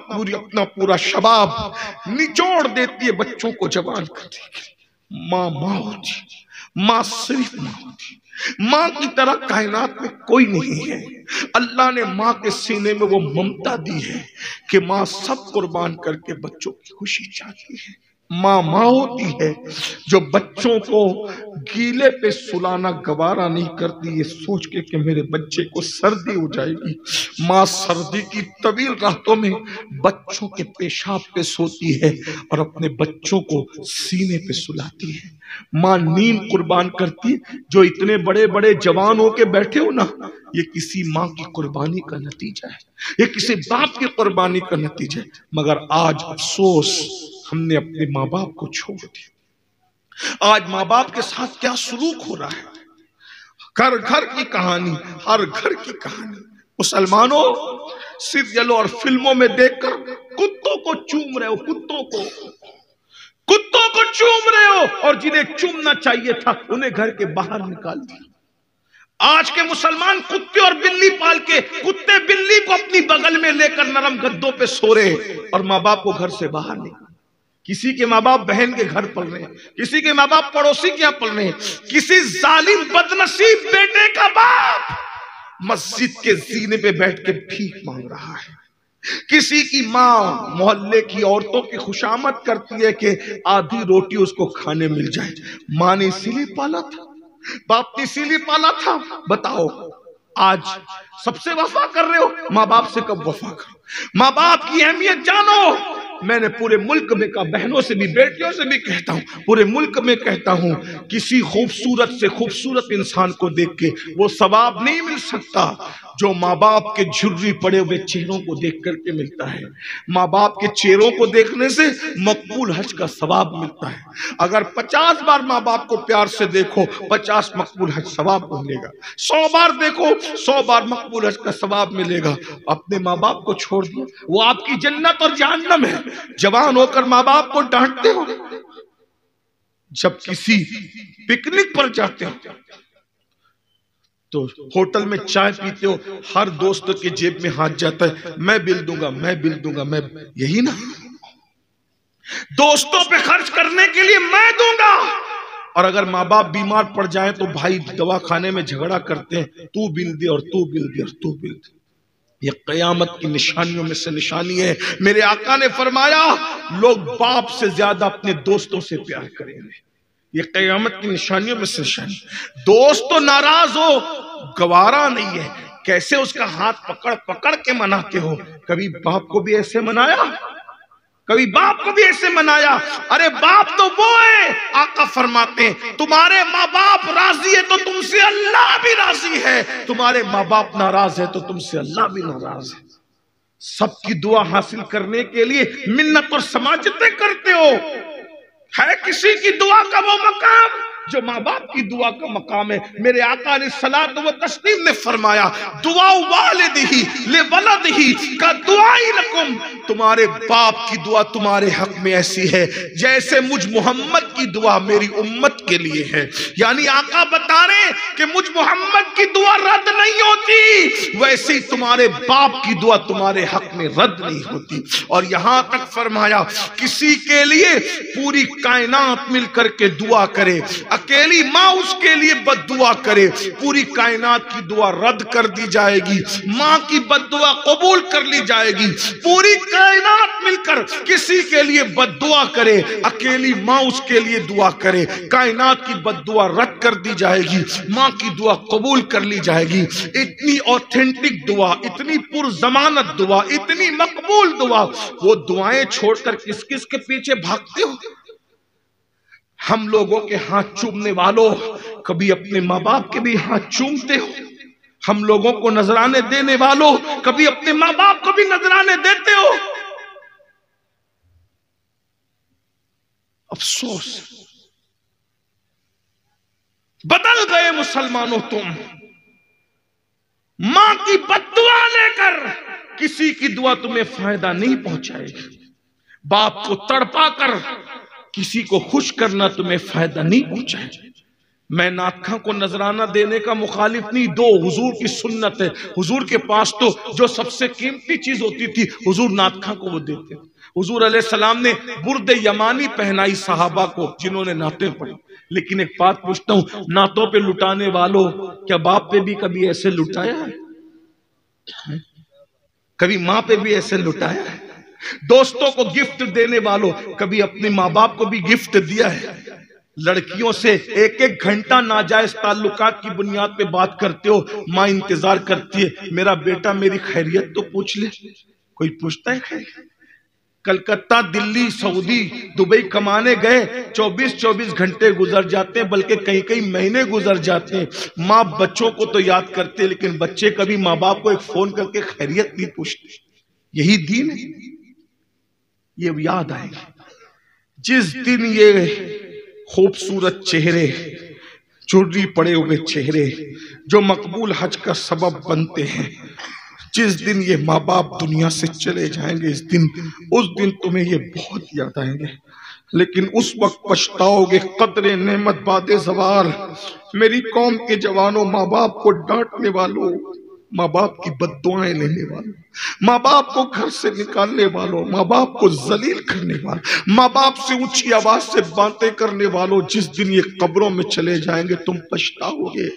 पूरा शबाब निचोड़ देती है बच्चों को जवान करने के लिए। माँ होती, माँ सिर्फ माँ होती। माँ की तरह कायनात में कोई नहीं है। अल्लाह ने माँ के सीने में वो ममता दी है कि माँ सब कुर्बान करके बच्चों की खुशी चाहती है। माँ होती है जो बच्चों को गीले पे सुलाना गवारा नहीं करती, ये सोच के कि मेरे बच्चे को सर्दी हो जाएगी। माँ सर्दी की तवील रातों में बच्चों के पेशाब पे सोती है और अपने बच्चों को सीने पे सुलाती है। माँ नींद कुर्बान करती। जो इतने बड़े बड़े जवान होके बैठे हो ना, ये किसी माँ की कुर्बानी का नतीजा है, ये किसी बाप की कुर्बानी का नतीजा है। मगर आज अफसोस, हमने अपने माँ बाप को छोड़ दिया। आज माँ बाप के साथ क्या सलूक हो रहा है। घर की कहानी, हर घर की कहानी। मुसलमानों, सीरियलों और फिल्मों में देखकर कुत्तों को चूम रहे हो, कुत्तों को चूम रहे हो, और जिन्हें चूमना चाहिए था उन्हें घर के बाहर निकाल दिया। आज के मुसलमान कुत्ते और बिल्ली पाल के, कुत्ते बिल्ली को अपनी बगल में लेकर नरम गद्दों पे सो रहे, और माँ बाप को घर से बाहर निकाल। किसी के माँ बाप बहन के घर पल रहे हैं, किसी के माँ बाप पड़ोसी के यहाँ पल रहे हैं। किसी जालिम बदनसीब बेटे का बाप मस्जिद के जीने पे बैठ के भीख मांग रहा है। किसी की माँ मोहल्ले की औरतों की खुशामद करती है कि आधी रोटी उसको खाने मिल जाए। माँ ने इसीलिए पाला था, बाप ने इसीलिए पाला था। बताओ आज सबसे वफा कर रहे हो, माँ बाप से कब वफा करो। माँ बाप की अहमियत जानो। मैंने पूरे मुल्क में कहा, बहनों से भी बेटियों से भी कहता हूँ, पूरे मुल्क में कहता हूँ, किसी खूबसूरत से खूबसूरत इंसान को देख के वो सवाब नहीं मिल सकता जो माँ बाप के झुर्री पड़े हुए चेहरों को देख करके मिलता है। माँ बाप के चेहरों को देखने से मकबूल हज का सवाब मिलता है। अगर 50 बार माँ बाप को प्यार से देखो, 50 मकबूल हज सवाब मिलेगा। 100 बार देखो, 100 बार मकबूल हज का सवाब मिलेगा। अपने माँ बाप को छोड़ दिया, वो आपकी जन्नत और जहन्नम है। जवान होकर माँ बाप को डांटते हो। जब किसी पिकनिक पर जाते हो तो होटल में चाय पीते हो, हर दोस्त के जेब में हाथ जाता है, मैं बिल दूंगा, मैं बिल दूंगा, मैं, यही ना। दोस्तों पे खर्च करने के लिए मैं दूंगा। और अगर माँ बाप बीमार पड़ जाए तो भाई दवाखाने में झगड़ा करते हैं, तू बिल दे और तू बिल दे और तू बिल दे। ये कयामत की निशानियों में से निशानी है। मेरे आका ने फरमाया, लोग बाप से ज्यादा अपने दोस्तों से प्यार करेंगे। ये कयामत की निशानियों में से निशानी। दोस्त तो नाराज हो, गवारा नहीं है। कैसे उसका हाथ पकड़ पकड़ के मनाते हो। कभी बाप को भी ऐसे मनाया, कभी बाप को भी ऐसे मनाया? अरे बाप तो वो है, आका फरमाते हैं तुम्हारे माँ बाप राजी है तो तुमसे अल्लाह भी राजी है, तुम्हारे माँ बाप नाराज है तो तुमसे अल्लाह भी नाराज है। सबकी दुआ हासिल करने के लिए मिन्नत और समाजतें करते हो। है किसी की दुआ का वो मकाम जो माँ बाप की दुआ का मकाम है? मेरे आका अलैहिस्सलातु व तस्लीम ने फरमाया दुआ वालिदिही ले वलदिही का दुआई लकुम, तुम्हारे बाप की दुआ तुम्हारे हक में ऐसी है जैसे मुझ मोहम्मद की दुआ मेरी उम्मत के लिए है। यानी आका बता रहे कि मुझ मोहम्मद की दुआ रद्द नहीं होती, वैसे ही तुम्हारे बाप की दुआ तुम्हारे हक में रद्द नहीं होती। और यहां तक फरमाया किसी के लिए पूरी कायनात मिलकर के दुआ करे, अकेली माँ उसके लिए बद्दुआ करे, पूरी कायनात की दुआ रद्द कर दी जाएगी, माँ की बद्दुआ कबूल कर ली जाएगी। पूरी कायनात मिलकर किसी के लिए बद्दुआ करे, अकेली माँ उसके लिए दुआ करे, कायनात की बद्दुआ रद्द कर दी जाएगी, माँ की दुआ कबूल कर ली जाएगी। इतनी ऑथेंटिक दुआ, इतनी पुरजमानत दुआ, इतनी मकबूल दुआ, वो दुआएं छोड़कर किस किस के पीछे भागते हो? हम लोगों के हाथ चूमने वालों, कभी अपने माँ बाप के भी हाथ चूमते हो? हम लोगों को नजराने देने वालों, कभी अपने माँ बाप को भी नजराने देते हो? अफसोस, बदल गए मुसलमानों तुम। मां की बद्दुआ लेकर किसी की दुआ तुम्हें फायदा नहीं पहुंचाएगी, बाप को तड़पा कर किसी को खुश करना तुम्हें फायदा नहीं पहुंचाएगा। मैं नात खां को नजराना देने का मुखालिफ नहीं, दो हुजूर की सुन्नत है। हुजूर के पास तो जो सबसे कीमती चीज होती थी हुजूर नात खां को वो देते। हुजूर अलैहिस्सलाम ने बुर्द यमानी पहनाई सहाबा को जिन्होंने नातें पढ़ी। लेकिन एक बात पूछता हूं, नातों पे लुटाने वालों, क्या बाप पे भी कभी ऐसे लुटाया है? कभी माँ पे भी ऐसे लुटाया है? दोस्तों को गिफ्ट देने वालों, कभी अपने माँ बाप को भी गिफ्ट दिया है? लड़कियों से एक एक घंटा नाजायज ताल्लुकात की बुनियाद पे बात करते हो, माँ इंतजार करती है मेरा बेटा मेरी खैरियत तो पूछ ले। कोई पूछता है खैरियत? कलकत्ता, दिल्ली, सऊदी, दुबई कमाने गए, 24-24 घंटे गुजर जाते हैं, बल्कि कई कई महीने गुजर जाते हैं। माँ बच्चों को तो याद करते हैं, लेकिन बच्चे कभी माँ बाप को एक फोन करके खैरियत नहीं पूछते। यही दीन है। ये याद आएगी जिस दिन ये खूबसूरत चेहरे, चुर्री पड़े हुए चेहरे जो मकबूल हज का सबब बनते हैं, जिस दिन ये माँ बाप दुनिया से चले जाएंगे, उस दिन तुम्हें ये बहुत याद आएंगे। लेकिन उस वक्त पछताओगे। कदरे नेमत बादे ज़वाल, मेरी कौम के जवानों, माँ बाप को डांटने वालों, माँ बाप की बद्दुआएं लेने वालों, माँ बाप को घर से निकालने वालों, माँ बाप को जलील करने वालों, माँ बाप से ऊंची आवाज से बातें करने वालों, जिस दिन ये कब्रों में चले जाएंगे तुम पछताओगे।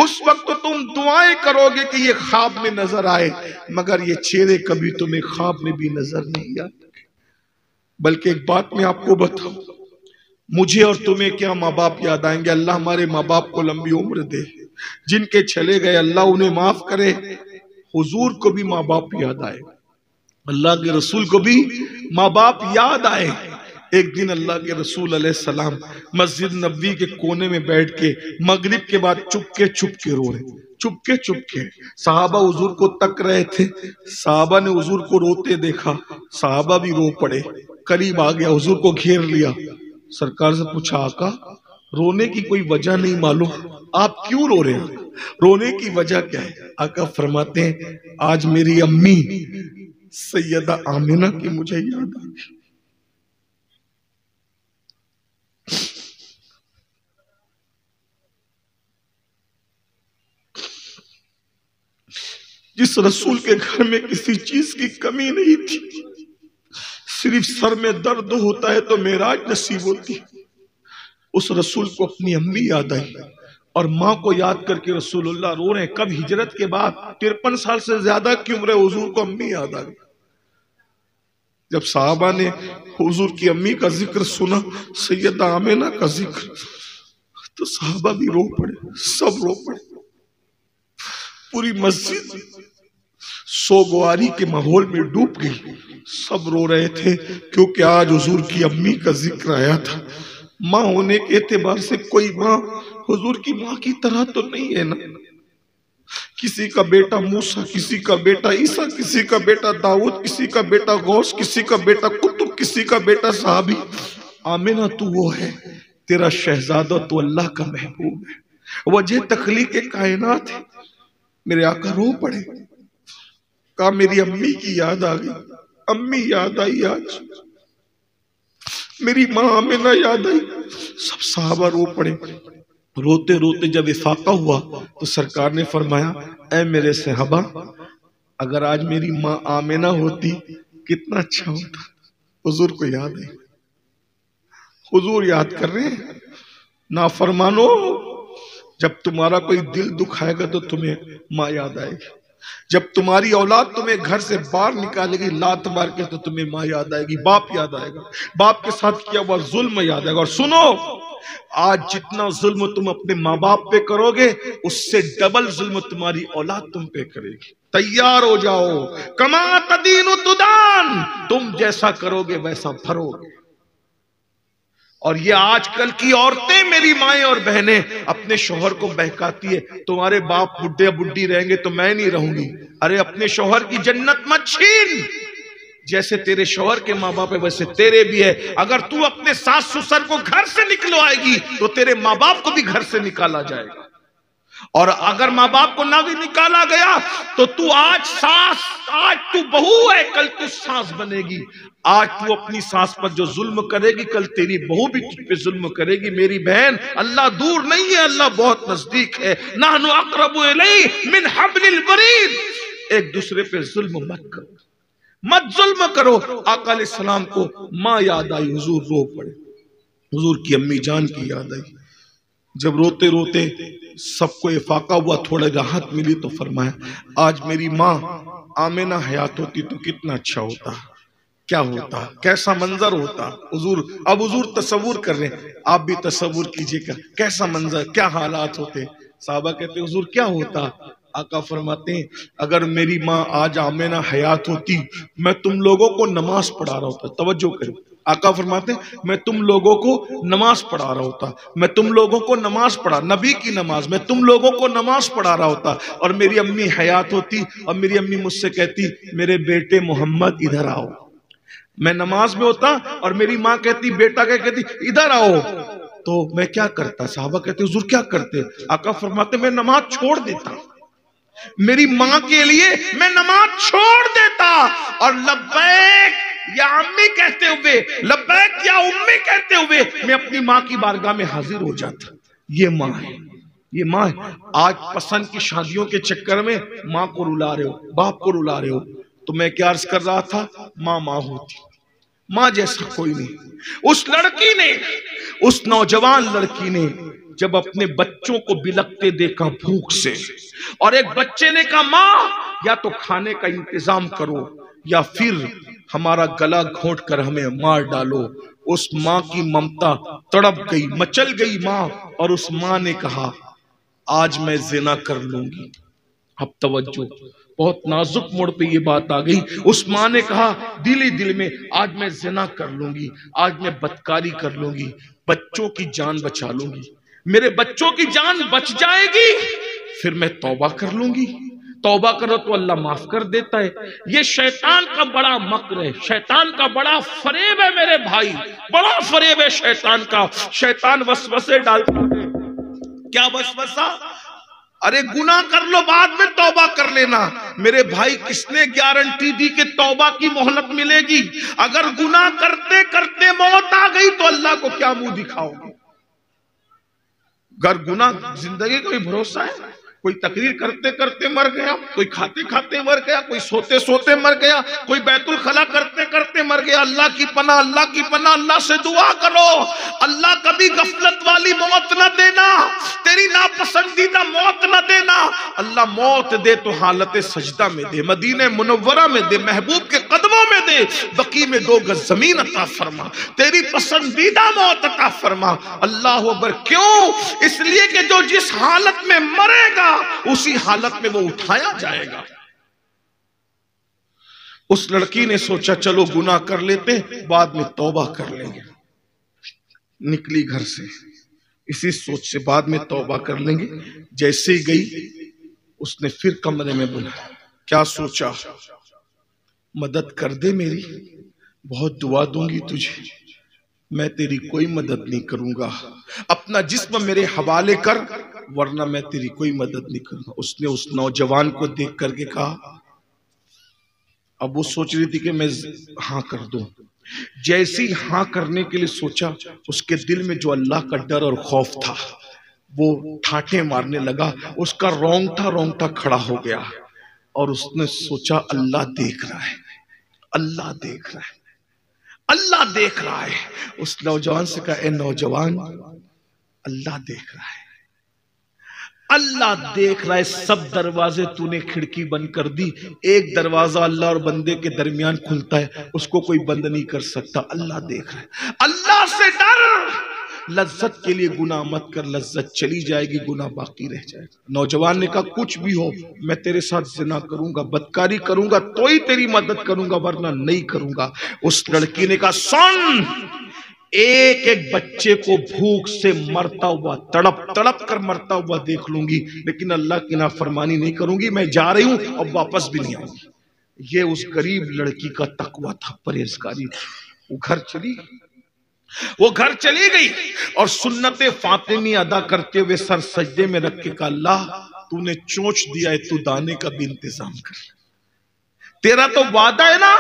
उस वक्त तो तुम दुआएं करोगे कि ये ख्वाब में नजर आए, मगर ये चेहरे कभी तुम्हें ख्वाब में भी नजर नहीं आते। बल्कि एक बात मैं आपको बताऊं, मुझे और तुम्हें क्या माँ बाप याद आएंगे? अल्लाह हमारे माँ बाप को लंबी उम्र दे, जिनके चले गए अल्लाह उन्हें माफ करे। हुजूर को भी माँ बाप याद आए, अल्लाह के रसूल को भी माँ बाप याद आए। एक दिन अल्लाह के रसूल अलैहिस्सलाम मस्जिद नबवी के कोने में बैठ के मगरिब के बाद चुपके चुपके रो रहे, चुपके चुपके। सहाबा हुजूर को तक रहे थे, सहाबा ने हुजूर को रोते देखा, सहाबा भी रो पड़े। करीब आ गया, हुजूर को घेर लिया, सरकार से पूछा आका रोने की कोई वजह नहीं मालूम, आप क्यों रो रहे हैं? रोने की वजह क्या है? आका फरमाते हैं आज मेरी अम्मी सैयदा आमिना की मुझे याद आ गई। जिस रसूल के घर में किसी चीज की कमी नहीं थी, सिर्फ सर में दर्द होता है तो मेराज नसीब होती, उस रसूल को अपनी अम्मी याद आई और माँ को याद करके रसूलुल्लाह रो रहे हैं। कब? हिजरत के बाद, 53 साल से ज्यादा की उम्र है, हुजूर को अम्मी याद आ गई। जब साहबा ने हुजूर की अम्मी का जिक्र सुना, सैयदा आमिना का जिक्र, तो साहबा भी रो पड़े, सब रो पड़े। पूरी मस्जिद सोगवारी के माहौल में डूब गई। सब रो रहे थे क्योंकि आज हुजूर की अम्मी का जिक्र आया था। माँ होने के एतबार से कोई माँ हुजूर की माँ की तरह तो नहीं है ना। किसी का बेटा मूसा, किसी का बेटा ईसा, किसी का बेटा दाऊद, किसी का बेटा गौस, किसी का बेटा कुतुब, किसी का बेटा साहबी। आमिना तू वो है, तेरा शहजादा तो अल्लाह का महबूब है। वजह तखलीक कायनात है। मेरे आका रो पड़े, कहा मेरी अम्मी की याद आ गई। अम्मी याद आई, आज मेरी माँ आमिना याद आई। सब साहबा रो पड़े। रोते रोते जब इफाका हुआ तो सरकार ने फरमाया, ऐ मेरे सहाबा, अगर आज मेरी माँ आमिना होती कितना अच्छा होता। हुजूर को याद है, हुजूर याद कर रहे हैं। ना फरमानो, जब तुम्हारा कोई दिल दुखाएगा तो तुम्हें माँ याद आएगी। जब तुम्हारी औलाद तुम्हें घर से बाहर निकालेगी लात मार के तो तुम्हें माँ याद आएगी, बाप याद आएगा, बाप के साथ किया हुआ जुल्म याद आएगा। और सुनो, आज जितना जुल्म तुम अपने माँ बाप पे करोगे उससे डबल जुल्म तुम्हारी औलाद तुम पे करेगी। तैयार हो जाओ, कमा तदीनु तुदान, तुम जैसा करोगे वैसा भरोगे। और ये आजकल की औरतें, मेरी माएं और बहनें, अपने शौहर को बहकाती है, तुम्हारे बाप बुढ़े बुढ़ी रहेंगे तो मैं नहीं रहूंगी। अरे अपने शौहर की जन्नत मत छीन। जैसे तेरे शौहर के माँ बाप है वैसे तेरे भी है। अगर तू अपने सास ससुर को घर से निकलवाएगी तो तेरे माँ बाप को भी घर से निकाला जाएगा। और अगर माँ बाप को ना भी निकाला गया तो तू आज सास, आज तू बहू है, कल तू सास बनेगी। आज तू अपनी सास पर जो जुल्म करेगी कल तेरी बहू भी तुझ पे जुल्म करेगी। मेरी बहन, अल्लाह दूर नहीं है, अल्लाह बहुत नजदीक है। नहनु अक़रबु इलैहि मिन हब्लिल वरीद। एक दूसरे पे जुल्म मत करो, मत जुल्म करो। आका अलैहिस्सलाम को माँ याद आई, हुजूर रो पड़े। हुजूर की अम्मी जान की याद आई। जब रोते रोते सबको इफाका हुआ, थोड़ा राहत मिली तो फरमाया, आज मेरी माँ आमिना हयात होती तो कितना अच्छा होता, क्या होता, कैसा मंजर होता। हुजूर, अब हुजूर तसव्वुर कर रहे हैं, आप भी तसव्वुर कीजिएगा कैसा मंजर, क्या हालात होते। साहबा कहते हुजूर क्या होता। आका फरमाते हैं, अगर मेरी माँ आज आमिना हयात होती, मैं तुम लोगों को नमाज पढ़ा रहा होता। तवज्जो करें, आका फरमाते हैं, मैं तुम लोगों को नमाज पढ़ा रहा होता, मैं तुम लोगों को नमाज पढ़ा, नबी की नमाज, मैं तुम लोगों को नमाज पढ़ा रहा होता। और मेरी अम्मी हयात होती और मेरी अम्मी मुझसे कहती, मेरे बेटे मोहम्मद इधर आओ। मैं नमाज में होता और मेरी माँ कहती, बेटा क्या कहती, इधर आओ। तो मैं क्या करता। साहबा कहते, हुजूर क्या करते। आका फरमाते, मैं नमाज छोड़ देता, मेरी माँ के लिए मैं नमाज छोड़ देता और लब्बैक या अम्मी कहते हुए, लब्बैक या उम्मी कहते हुए मैं अपनी माँ की बारगाह में हाजिर हो जाता। ये माँ है, ये माँ है। आज पसंद की शादियों के चक्कर में माँ को रुला रहे हो, बाप को रुला रहे हो। तो मैं क्या अर्ज कर रहा था, माँ माँ होती, माँ जैसा कोई नहीं। उस लड़की ने, उस नौजवान लड़की ने जब अपने बच्चों को बिलखते देखा भूख से, और एक बच्चे ने कहा, माँ या तो खाने का इंतजाम करो या फिर हमारा गला घोंट कर हमें मार डालो। उस माँ की ममता तड़प गई, मचल गई माँ। और उस माँ ने कहा, आज मैं जिना कर लूंगी। अब तवज्जो, बहुत नाजुक मोड़ पे ये बात आ गई। उस माँ ने कहा दिल ही दिल में, आज मैं जिना कर लूंगी, आज मैं बदकारी कर लूंगी, बच्चों की जान बचा लूंगी। मेरे बच्चों की जान बच जाएगी फिर मैं तौबा कर लूंगी। तौबा करो तो अल्लाह माफ कर देता है। ये शैतान का बड़ा मक्र है, शैतान का बड़ा फरेब है मेरे भाई, बड़ा फरेब है शैतान का। शैतान वसवसे डालता है। क्या वसवसा? अरे गुनाह कर लो, बाद में तौबा कर लेना। मेरे भाई, किसने गारंटी दी कि तौबा की मोहलत मिलेगी? अगर गुनाह करते करते मौत आ गई तो अल्लाह को क्या मुंह दिखाओगे? अगर गुनाह, जिंदगी का भी भरोसा है? कोई तकरीर करते करते मर गया, कोई खाते खाते मर गया, कोई सोते सोते मर गया, कोई बैतुल खला करते करते करते मर गया। अल्लाह की पनाह, अल्लाह की पनाह, अल्लाह से दुआ करो, अल्लाह कभी गफलत वाली मौत न देना, तेरी नापसंदीदा मौत न देना। अल्लाह मौत दे तो हालत सजदा में दे, मदीने मुनव्वरा में दे, महबूब के कदमों में दे, बकी में 2 गज जमीन अता फरमा, तेरी पसंदीदा मौत अता फरमा। अल्लाह अकबर। क्यों? इसलिए कि जो जिस हालत में मरेगा उसी हालत में वो उठाया जाएगा। उस लड़की ने सोचा चलो गुनाह कर लेते, बाद में तौबा कर लेंगे। निकली घर से इसी सोच से बाद में तौबा कर लेंगे। जैसे ही गई उसने फिर कमरे में बुलाया। क्या सोचा? मदद कर दे मेरी, बहुत दुआ दूंगी तुझे, मैं तेरी कोई मदद नहीं करूंगा, अपना जिस्म मेरे हवाले कर वरना मैं तेरी कोई मदद नहीं करूंगा। उसने उस नौजवान को देख करके कहा। अब वो सोच रही थी कि मैं हाँ कर दूं। जैसी हाँ करने के लिए सोचा, उसके दिल में जो अल्लाह का डर और खौफ था वो ठाठे मारने लगा। उसका रोंगटा खड़ा हो गया और उसने सोचा अल्लाह देख रहा है, अल्लाह देख रहा है, अल्लाह देख रहा है। उस नौजवान से कहा, ए नौजवान, अल्लाह देख रहा है, अल्लाह देख रहा है। सब दरवाजे तूने खिड़की बंद कर दी, एक दरवाजा अल्लाह और बंदे के दरमियान खुलता है, उसको कोई बंद नहीं कर सकता। अल्लाह देख रहा है, अल्लाह से डर। लज्जत के लिए गुनाह मत कर, लज्जत चली जाएगी, गुनाह बाकी रह जाएगा। नौजवान ने कहा कुछ भी हो मैं तेरे साथ जिना करूंगा, बदकारी करूंगा तो ही तेरी मदद करूंगा वरना नहीं करूंगा। उस लड़की ने कहा सुन, एक एक बच्चे को भूख से मरता हुआ, तड़प तड़प कर मरता हुआ देख लूंगी, लेकिन अल्लाह की नाफरमानी नहीं करूंगी। मैं जा रही हूं और वापस भी नहीं आऊंगी। ये उस गरीब लड़की का तकवा था, परहेजगारी थी। वो घर चली गई और सुन्नत फातिमी अदा करते हुए सर सजदे में रख के कहा, अल्लाह तूने चोंच दिया है, तू दाने का भी इंतजाम कर। तेरा तो वादा है ना,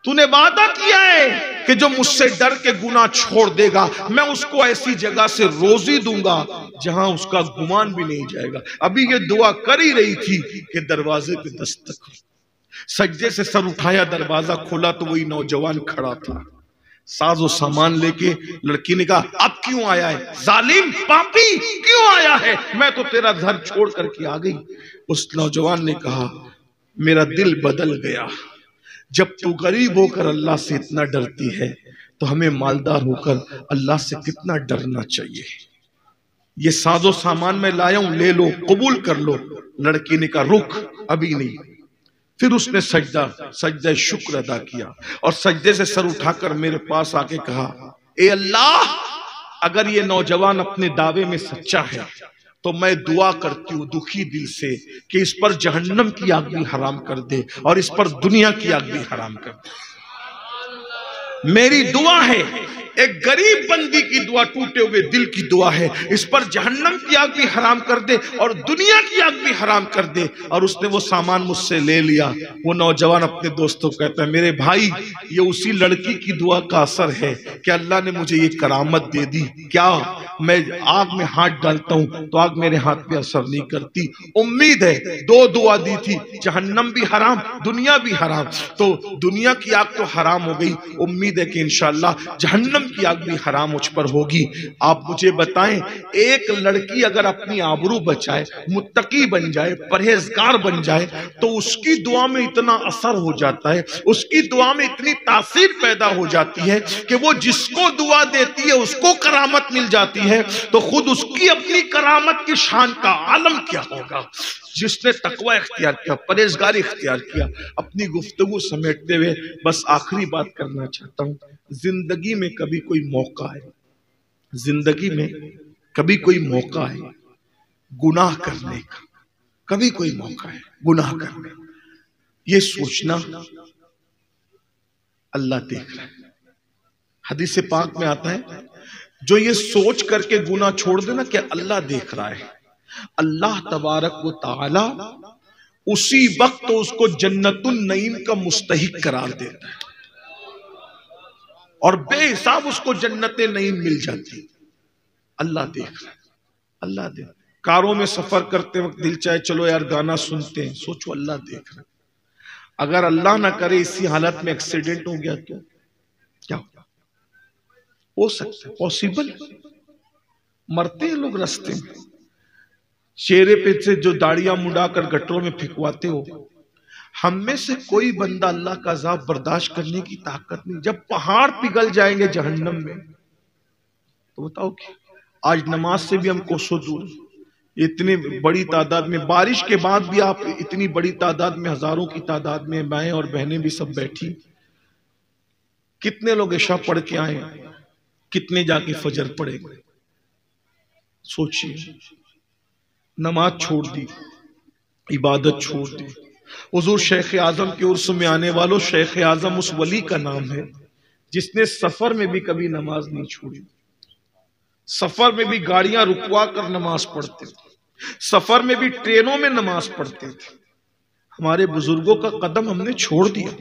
तूने वादा किया है कि जो मुझसे डर के गुनाह छोड़ देगा मैं उसको ऐसी जगह से रोजी दूंगा जहां उसका गुमान भी नहीं जाएगा। अभी ये दुआ कर ही रही थी कि दरवाजे पे दस्तक हुई। सज्जे से सर उठाया, दरवाजा खोला तो वही नौजवान खड़ा था, साजो सामान लेके। लड़की ने कहा अब क्यों आया है जालिम पापी, क्यों आया है? मैं तो तेरा घर छोड़ करके आ गई। उस नौजवान ने कहा मेरा दिल बदल गया, जब तू गरीब होकर अल्लाह से इतना डरती है तो हमें मालदार होकर अल्लाह से कितना डरना चाहिए। ये साजो सामान मैं लाया हूं, ले लो, कबूल कर लो। लड़की ने कहा रुक, अभी नहीं। फिर उसने सजदा शुक्र अदा किया और सजदे से सर उठाकर मेरे पास आके कहा, ए अल्लाह, अगर ये नौजवान अपने दावे में सच्चा है तो मैं दुआ करती हूँ दुखी दिल से कि इस पर जहन्नम की आग भी हराम कर दे और इस पर दुनिया की आग भी हराम कर दे। मेरी दुआ है, एक गरीब बंदी की दुआ, टूटे हुए दिल की दुआ है, इस पर जहन्नम की आग भी हराम कर दे और दुनिया की आग भी हराम कर दे। और उसने वो सामान मुझसे ले लिया। वो नौजवान अपने दोस्तों को कहता है, मेरे भाई ये उसी लड़की की दुआ का असर है कि अल्लाह ने मुझे ये करामत दे दी। क्या मैं आग में हाथ डालता हूं तो आग मेरे हाथ पे असर नहीं करती। उम्मीद है, 2 दुआ दी थी, जहन्नम भी हराम, दुनिया भी हराम, तो दुनिया की आग तो हराम हो गई। उम्मीद है कि इंशाअल्लाह जहन्नम की आग भी हराम मुझ पर होगी। आप मुझे बताएं, एक लड़की अगर अपनी आबरू बचाए, मुत्तकी बन जाए, परहेजगार बन जाए तो उसकी दुआ में इतना असर हो जाता है, उसकी दुआ में इतनी तासीर पैदा हो जाती है कि वो जिसको दुआ देती है उसको करामत मिल जाती है, तो खुद उसकी अपनी करामत की शान का आलम क्या होगा। जिसने तकवा इख्तियार किया, परहेजगारी इख्तियार किया। अपनी गुफ्तगू समेटते हुए बस आखिरी बात करना चाहता हूं, जिंदगी में कभी कोई मौका है, जिंदगी में कभी कोई मौका है गुनाह करने का, कभी कोई मौका है गुनाह करने, ये सोचना अल्लाह देख रहा है। हदीस पाक में आता है, जो ये सोच करके गुनाह छोड़ देना कि अल्लाह देख रहा है, अल्लाह तबारक व तआला उसी वक्त तो उसको जन्नतुन नईम का मुस्तहिक करार देता है और बेहिसाब उसको जन्नते नईम मिल जाती। अल्लाह देख रहा है, अल्लाह देख। कारों में सफर करते वक्त दिल चाहे चलो यार गाना सुनते हैं, सोचो अल्लाह देख रहा है। अगर अल्लाह ना करे इसी हालत में एक्सीडेंट हो गया तो क्या हो सकता है? पॉसिबल। मरते हैं लोग रास्ते में। चेहरे पे से जो दाढ़ियां मुंडाकर गटरों में फेंकवाते हो, हम में से कोई बंदा अल्लाह का अज़ाब बर्दाश्त करने की ताकत नहीं। जब पहाड़ पिघल जाएंगे जहन्नम में तो बताओ क्या? आज नमाज से भी हम कोसों दूर, इतनी बड़ी तादाद में, बारिश के बाद भी आप इतनी बड़ी तादाद में, हजारों की तादाद में माएं और बहनें भी सब बैठी। कितने लोग इशा पढ़ के आए, कितने जाके फजर पढ़ेंगे? सोचिए, नमाज छोड़ दी, इबादत छोड़ दी। हुजूर शेख आजम के उर्स में आने वालों, शेख आजम उस वली का नाम है जिसने सफर में भी कभी नमाज नहीं छोड़ी। सफर में भी गाड़ियां रुकवा कर नमाज पढ़ते थे, सफर में भी ट्रेनों में नमाज पढ़ते थे। हमारे बुजुर्गों का कदम हमने छोड़ दिया,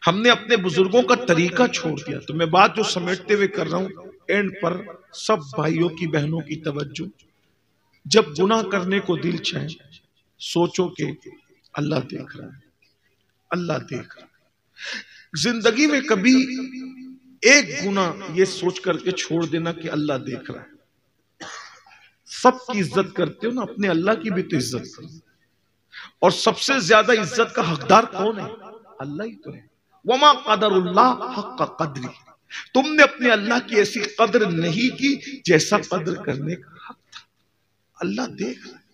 हमने अपने बुजुर्गों का तरीका छोड़ दिया। तो मैं बात जो समेटते हुए कर रहा हूं, एंड पर सब भाइयों की बहनों की तवज्जो, जब गुनाह करने को दिल चाहे सोचो कि अल्लाह देख रहा है, अल्लाह देख रहा है। जिंदगी में कभी एक गुनाह ये सोच करके छोड़ देना कि अल्लाह देख रहा है। सबकी इज्जत करते हो ना, अपने अल्लाह की भी तो इज्जत करो। और सबसे ज्यादा इज्जत का हकदार कौन है? अल्लाह ही तो है। वमा कदरुल्लाह हक्का कदरी, तुमने अपने अल्लाह की ऐसी कद्र नहीं की जैसा कद्र करने का हक था। अल्लाह देख रहा है,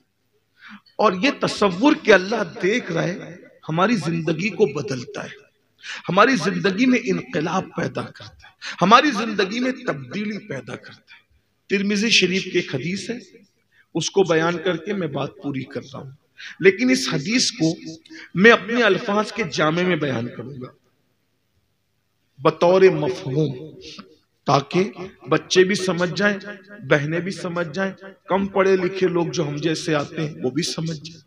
और ये तसव्वुर कि अल्लाह देख रहा है हमारी जिंदगी को बदलता है, हमारी जिंदगी में इनकलाब पैदा करता है, हमारी जिंदगी में तब्दीली पैदा करता है। तिरमिजी शरीफ की एक हदीस है, उसको बयान करके मैं बात पूरी कर रहा हूं, लेकिन इस हदीस को मैं अपने अल्फाज के जामे में बयान करूंगा बतौर मफहूम, ताकि बच्चे भी समझ जाएं, बहनें भी समझ जाएं, कम पढ़े लिखे लोग जो हम जैसे आते हैं वो भी समझ जाएं।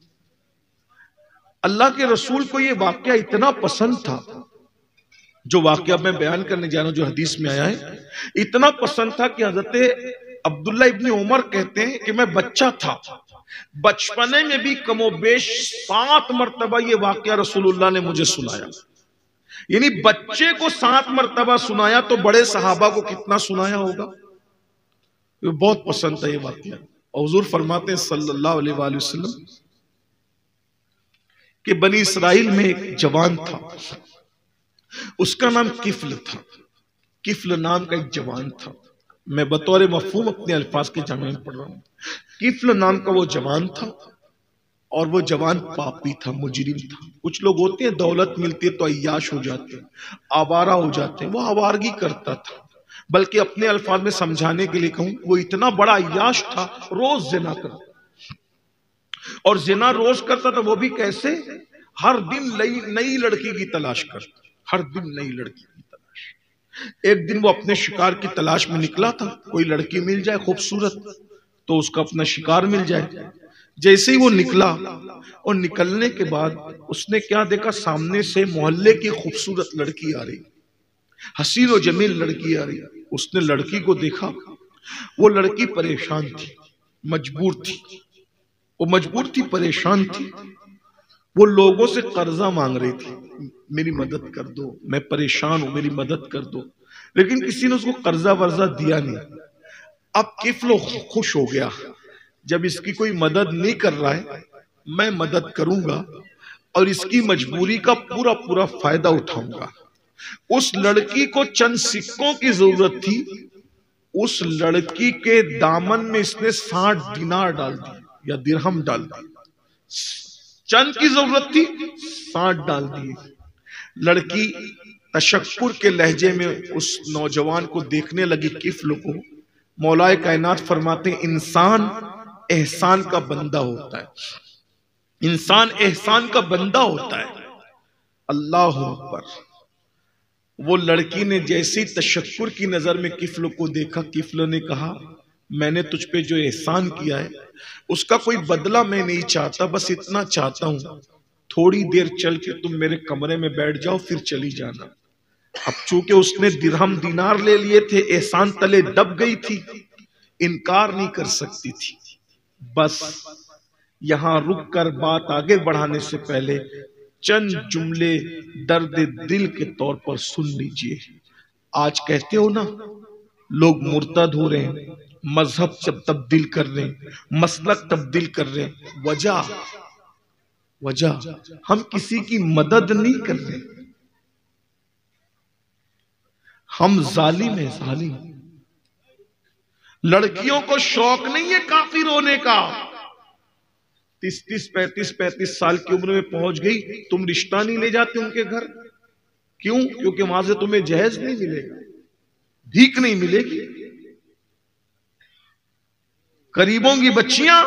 अल्लाह के रसूल को ये वाकया इतना पसंद था, जो वाकया मैं बयान करने जा रहा हूं, जो हदीस में आया है, इतना पसंद था कि हजरत अब्दुल्ला इब्न उमर कहते हैं कि मैं बच्चा था, बचपने में भी कमोबेश 7 मरतबा ये वाकया रसूलुल्लाह ने मुझे सुनाया। यानी बच्चे को 7 मरतबा सुनाया तो बड़े सहाबा को कितना सुनाया होगा। बहुत पसंद था ये वाकया। और हुजूर फरमाते हैं सल्लल्लाहु अलैहि वसल्लम कि बनी इसराइल में एक जवान था, उसका नाम किफ्ल था। किफ्ल नाम का एक जवान था, मैं बतौर मफहूम अपने अल्फाज के जामे में पढ़ रहा हूं। किफ्ल नाम का वो जवान था, और वो जवान पापी था, मुजरिम था। कुछ लोग होते हैं दौलत मिलती है तो अय्याश हो जाते हैं, आवारा हो जाते हैं, वो आवारगी करता था। बल्कि अपने अल्फाज में समझाने के लिए कहूं, वो इतना बड़ा अय्याश था, रोज जिना करता, और जिना रोज करता था। वो भी कैसे? हर दिन नई लड़की की तलाश करता, हर दिन नई लड़की की तलाश। एक दिन वो अपने शिकार की तलाश में निकला था, कोई लड़की मिल जाए खूबसूरत तो उसका अपना शिकार मिल जाए। जैसे ही वो निकला, और निकलने के बाद उसने क्या देखा, सामने से मोहल्ले की खूबसूरत लड़की आ रही, हसीन और जमील लड़की आ रही। उसने लड़की को देखा, वो लड़की परेशान थी, मजबूर थी, वो मजबूर थी, परेशान थी। वो लोगों से कर्जा मांग रही थी, मेरी मदद कर दो, मैं परेशान हूं, मेरी मदद कर दो। लेकिन किसी ने उसको कर्जा वर्जा दिया नहीं। अब किफ्ल खुश हो गया, जब इसकी कोई मदद नहीं कर रहा है मैं मदद करूंगा और इसकी मजबूरी का पूरा पूरा फायदा उठाऊंगा। उस लड़की को चंद सिक्कों की जरूरत थी, उस लड़की के दामन में इसने 60 दिनार डाल दिए या दिरहम डाल दिए। चंद की जरूरत थी, 60 डाल दिए। लड़की तशक्कुर के लहजे में उस नौजवान को देखने लगी, किफ्ल को। मौलाए कायनात फरमाते हैं, इंसान एहसान का बंदा होता है, इंसान एहसान का बंदा होता है। अल्लाह अकबर। वो लड़की ने जैसे ही तशक्कुर की नजर में किफ्ल को देखा, किफ्ल ने कहा, मैंने तुझ पे जो एहसान किया है उसका कोई बदला मैं नहीं चाहता, बस इतना चाहता हूं थोड़ी देर चल के तुम मेरे कमरे में बैठ जाओ, फिर चली जाना। अब चूंकि उसने दिरहम दिनार ले लिए थे, एहसान तले दब गई थी, इनकार नहीं कर सकती थी। बस यहां रुक कर बात आगे बढ़ाने से पहले चंद जुमले दर्द दिल के तौर पर सुन लीजिए। आज कहते हो ना, लोग मुर्तद हो रहे हैं, मजहब जब तब्दील कर रहे हैं, मसलक तब्दील कर रहे हैं, वजह हम किसी की मदद नहीं कर रहे, हम जालिम हैं, जालिम। लड़कियों को शौक नहीं है काफिर होने का। 30-30, 35-35 साल की उम्र में पहुंच गई, तुम रिश्ता नहीं ले जाते उनके घर। क्यों? क्योंकि वहां से तुम्हें जहेज नहीं मिलेगा, भीख नहीं मिलेगी। गरीबों की बच्चियां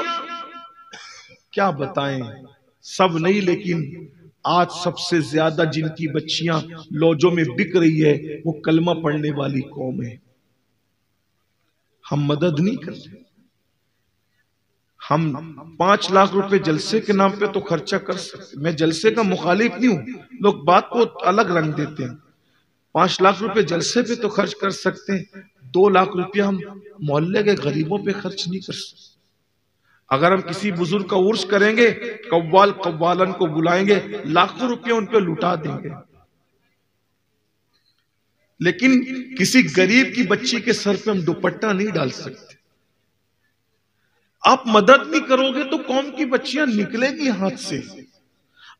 क्या बताएं, सब नहीं, लेकिन आज सबसे ज्यादा जिनकी बच्चियां लॉजों में बिक रही है वो कलमा पढ़ने वाली कौम है। हम मदद नहीं करते। हम 5 लाख रुपए जलसे के नाम पे तो खर्चा कर सकते। मैं जलसे का मुखालिफ नहीं हूं, लोग बात को अलग रंग देते हैं। 5 लाख रुपए जलसे पे तो खर्च कर सकते हैं, 2 लाख रुपया हम मोहल्ले के गरीबों पे खर्च नहीं कर सकते। अगर हम किसी बुजुर्ग का उर्स करेंगे, कव्वालन को बुलाएंगे, लाखों रुपये उन पे लुटा देंगे, लेकिन किसी गरीब की बच्ची के सर पे हम दुपट्टा नहीं डाल सकते। आप मदद नहीं करोगे तो कौम की बच्चियां निकलेगी हाथ से।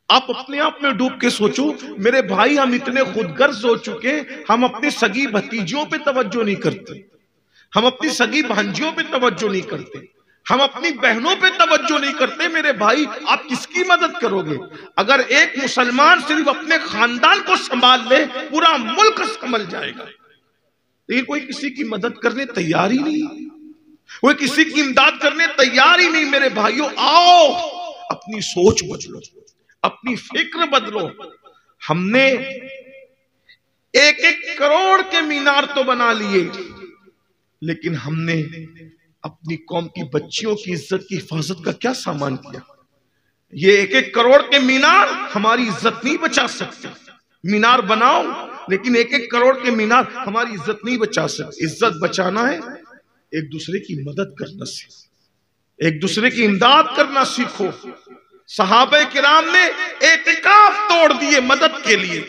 आप अपने आप में डूब के सोचो मेरे भाई, हम इतने खुदगर्ज हो चुके, हम अपनी सगी भतीजियों पे तवज्जो नहीं करते, हम अपनी सगी भांजियों पे तवज्जो नहीं करते, हम अपनी बहनों पे तवज्जो नहीं करते। मेरे भाई, आप किसकी मदद करोगे? अगर एक मुसलमान सिर्फ अपने खानदान को संभाल ले, पूरा मुल्क संभल जाएगा। लेकिन कोई किसी की मदद करने तैयार ही नहीं, कोई किसी की इमदाद करने तैयार ही नहीं। मेरे भाइयों, आओ अपनी सोच बदलो, अपनी फिक्र बदलो। हमने 1-1 करोड़ के मीनार तो बना लिए, लेकिन हमने अपनी कौम की बच्चियों की इज्जत की हिफाजत का क्या सामान किया? ये 1-1 करोड़ के मीनार हमारी इज्जत नहीं बचा सकते। मीनार बनाओ, लेकिन 1-1 करोड़ के मीनार हमारी इज्जत नहीं बचा सकते। इज्जत बचाना है, एक दूसरे की मदद करना सीखो, एक दूसरे की इमदाद करना सीखो। सहाबे किराम ने एतिकाफ तोड़ दिए मदद के लिए।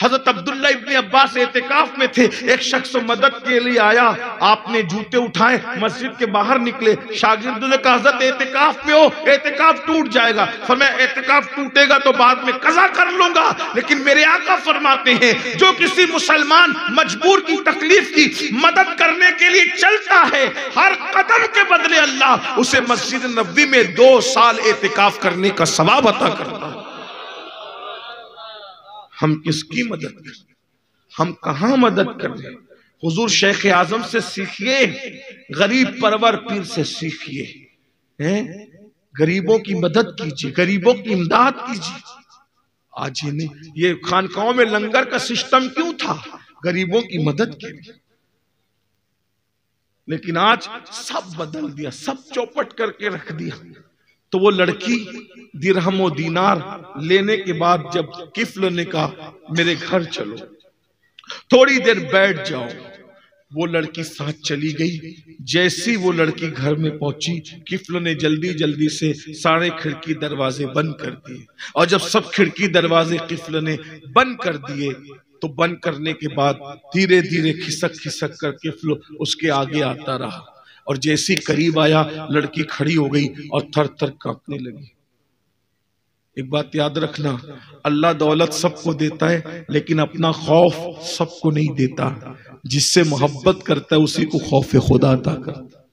हजरत अब्दुल्ला इब्ने अब्बास एतिकाफ में थे, एक शख्स मदद के लिए आया, आपने जूते उठाए, मस्जिद के बाहर निकले, शागिर्दों ने कहा हजरत एतिकाफ में हो, एतिकाफ टूट जाएगा। फरमाया एतिकाफ टूटेगा तो बाद में कज़ा कर लूंगा, लेकिन मेरे आका फरमाते हैं जो किसी मुसलमान मजबूर की तकलीफ की मदद करने के लिए चलता है, हर कदम के बदले अल्लाह उसे मस्जिद नबवी में 2 साल एतिकाफ करने का सवाब अता करता है। हम किसकी मदद कर, हम कहां मदद कर रहे हैं? हुजूर शेख आजम से सीखिए, गरीब परवर पीर से सीखिए, गरीबों की मदद कीजिए, गरीबों की इमदाद कीजिए। आज ये खानकाहों में लंगर का सिस्टम क्यों था? गरीबों की मदद के लिए। लेकिन आज सब बदल दिया, सब चौपट करके रख दिया। तो वो लड़की दिरहम और दीनार लेने के बाद जब किफ्ल ने कहा मेरे घर चलो, थोड़ी देर बैठ जाओ, वो लड़की साथ चली गई। जैसी वो लड़की घर में पहुंची, किफ्ल ने जल्दी जल्दी से सारे खिड़की दरवाजे बंद कर दिए। और जब सब खिड़की दरवाजे किफ्ल ने बंद कर दिए, तो बंद करने के बाद धीरे धीरे खिसक खिसक कर किफ्ल उसके आगे आता रहा। और जैसी करीब आया, लड़की खड़ी हो गई और थर थर कांपने लगी। एक बात याद रखना, अल्लाह दौलत सबको देता है, लेकिन अपना खौफ सबको नहीं देता। जिससे मोहब्बत करता है उसी को खौफ खुदा अता करता।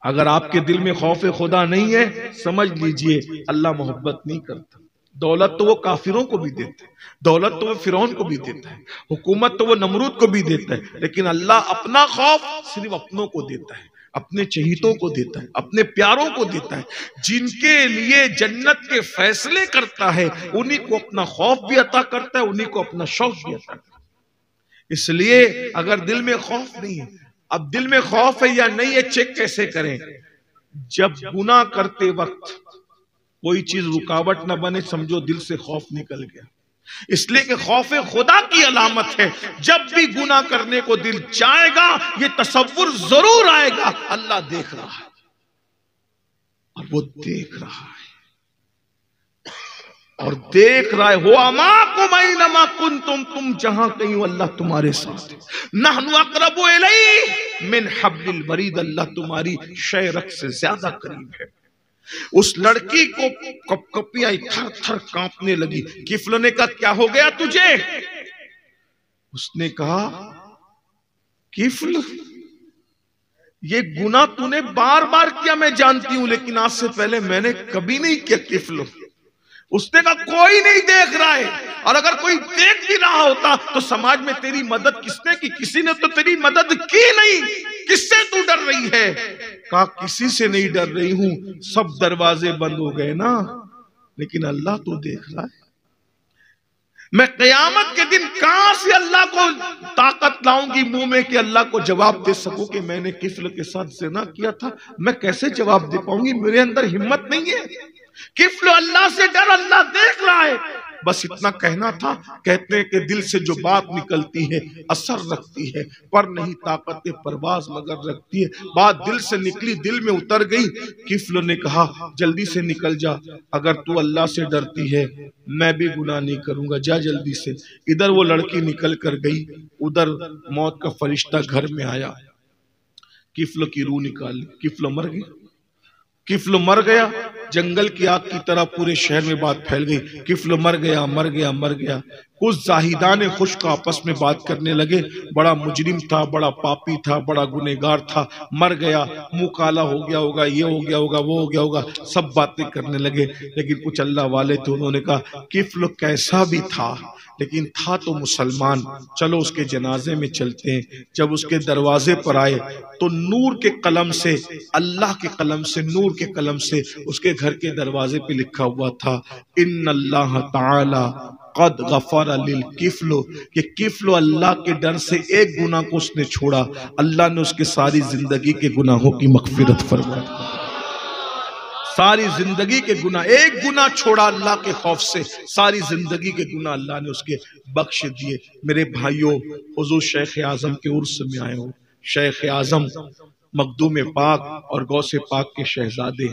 अगर आपके दिल में खौफ खुदा नहीं है, समझ लीजिए अल्लाह मोहब्बत नहीं करता। दौलत तो वो काफिरों को भी देता है, दौलत तो वो फिरौन को भी देता है, हुकूमत तो वो नमरूद को भी देता है, लेकिन अल्लाह अपना खौफ सिर्फ अपनों को देता है, अपने चहीतों को देता है, अपने प्यारों को देता है। जिनके लिए जन्नत के फैसले करता है, उन्हीं को अपना खौफ भी अता करता है, उन्हीं को अपना शौक भी अता करता है। इसलिए अगर दिल में खौफ नहीं है, अब दिल में खौफ है या नहीं है चेक कैसे करें? जब गुनाह करते वक्त कोई चीज रुकावट ना बने, समझो दिल से खौफ निकल गया। इसलिए कि खौफ खुदा की अलामत है, जब भी गुनाह करने को दिल चाहेगा, ये तसव्वुर जरूर आएगा अल्लाह देख रहा है, और वो देख रहा है। और देख रहा है। हो अमाकुम ऐनमा कुंतुम, तुम जहां कहीं हो अल्लाह तुम्हारे साथ है। नहनु अक़रबु इलैहि मिन हब्लिल वरीद, अल्लाह तुम्हारी शहरक से ज्यादा करीब है। उस लड़की को कपकपियां थर थर कांपने लगी। किफल ने कहा क्या हो गया तुझे? उसने कहा किफल, ये गुनाह तूने बार बार किया मैं जानती हूं, लेकिन आज से पहले मैंने कभी नहीं किया किफल। उसने कहा कोई नहीं देख रहा है, और अगर कोई देख भी रहा होता तो समाज में तेरी मदद किसने की? किसी ने तो तेरी मदद की नहीं, किससे तू डर रही है? कहा किसी से नहीं डर रही हूं, सब दरवाजे बंद हो गए ना, लेकिन अल्लाह तो देख रहा है। मैं कयामत के दिन कहां से अल्लाह को ताकत लाऊंगी मुंह में कि अल्लाह को जवाब दे सकूं कि मैंने किफल के साथ ज़िना किया था? मैं कैसे जवाब दे पाऊंगी? मेरे अंदर हिम्मत नहीं है। किफल अल्लाह से डर, अल्लाह देख रहा है, बस इतना कहना था। कहते हैं कि दिल से जो बात निकलती है असर रखती है, पर नहीं ताकत परवाज मगर रखती है। बात दिल से निकली, दिल में उतर गई। किफल ने कहा जल्दी से निकल जा, अगर तू अल्लाह से डरती है मैं भी गुनाह नहीं करूंगा, जा जल्दी से। इधर वो लड़की निकल कर गई, उधर मौत का फरिश्ता घर में आया, किफल की रूह निकाली। किफल मर गई। किफल मर गया, जंगल की आग की तरह पूरे शहर में बात फैल गई। किफल मर गया, मर गया, मर गया। कुछ जाहिदाने खुश्क आपस में बात करने लगे, बड़ा मुजरिम था, बड़ा पापी था, बड़ा गुनेगार था, मर गया, मुंह काला हो गया होगा, ये हो गया होगा, वो हो गया होगा, सब बातें करने लगे। लेकिन कुछ अल्लाह वाले थे, उन्होंने कहा किफल कैसा भी था लेकिन था तो मुसलमान, चलो उसके जनाजे में चलते हैं। जब उसके दरवाजे पर आए तो नूर के कलम से, अल्लाह के कलम से, नूर के कलम से उसके घर के दरवाजे पे लिखा हुआ था इन्नल्लाह ताला कद गफर लिल किफलो, कि किफलो अल्लाह के डर से एक गुनाह को उसने छोड़ा, अल्लाह ने उसके सारी जिंदगी के गुनाहों की मगफिरत फरमाई। सारी जिंदगी के गुनाह, एक गुनाह छोड़ा अल्लाह के खौफ से, सारी जिंदगी के गुनाह अल्लाह ने उसके बख्श दिए। मेरे भाइयों, हुजूर शेख आजम के उर्स में आए हो। शेख आजम मखदूम पाक और गौसे पाक के शहजादे,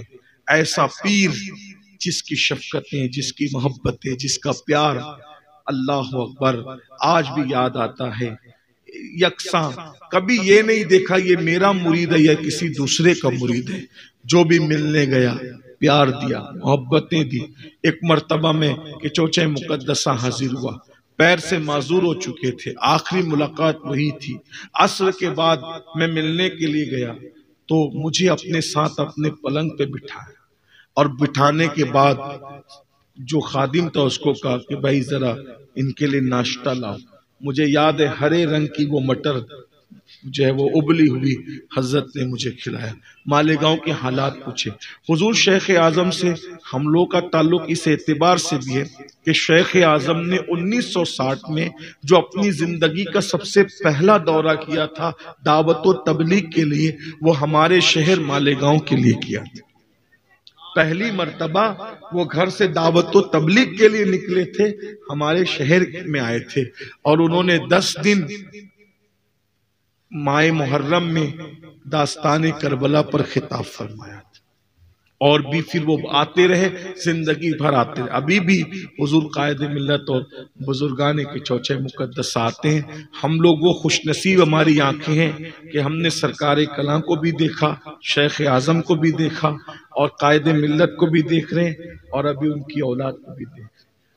ऐसा पीर जिसकी शफकतें, जिसकी मोहब्बतें, जिसका प्यार, अल्लाह अकबर, आज भी याद आता है। यकसा कभी ये नहीं देखा ये मेरा मुरीद है या किसी दूसरे का मुरीद है। जो भी मिलने गया प्यार दिया, मोहब्बतें दी। एक मर्तबा में कि चोचे मुकद्दसा हाजिर हुआ, पैर से माजूर हो चुके थे, आखिरी मुलाकात वही थी। असर के बाद मैं मिलने के लिए गया तो मुझे अपने साथ अपने पलंग पे बिठाया, और बिठाने के बाद जो खादिम था उसको कहा कि भाई जरा इनके लिए नाश्ता लाओ। मुझे याद है हरे रंग की वो मटर जो है वो उबली हुई हजरत ने मुझे खिलाया। मालेगांव के हालात पूछे। हुजूर शेख आजम से हम लोग का ताल्लुक इस एतबार से भी है कि शेख आजम ने 1960 में जो अपनी जिंदगी का सबसे पहला दौरा किया था दावत व तबलीग के लिए, वो हमारे शहर मालेगांव के लिए किया था। पहली मर्तबा वो घर से दावत व तबलीग के लिए निकले थे, हमारे शहर में आए थे, और उन्होंने 10 दिन माए मुहर्रम में दास्ताने करबला पर खिताब फरमाया था। और भी फिर वो आते रहे, जिंदगी भर आते रहे। अभी भी हुजूर कायद मिल्लत और बुजुर्गाने के चौचे मुकद्दस आते हैं। हम लोग वो खुशनसीब हमारी आंखें हैं कि हमने सरकार कलाम को भी देखा, शेख आजम को भी देखा, और कायद मिल्लत को भी देख रहे हैं, और अभी उनकी औलाद को भी देख।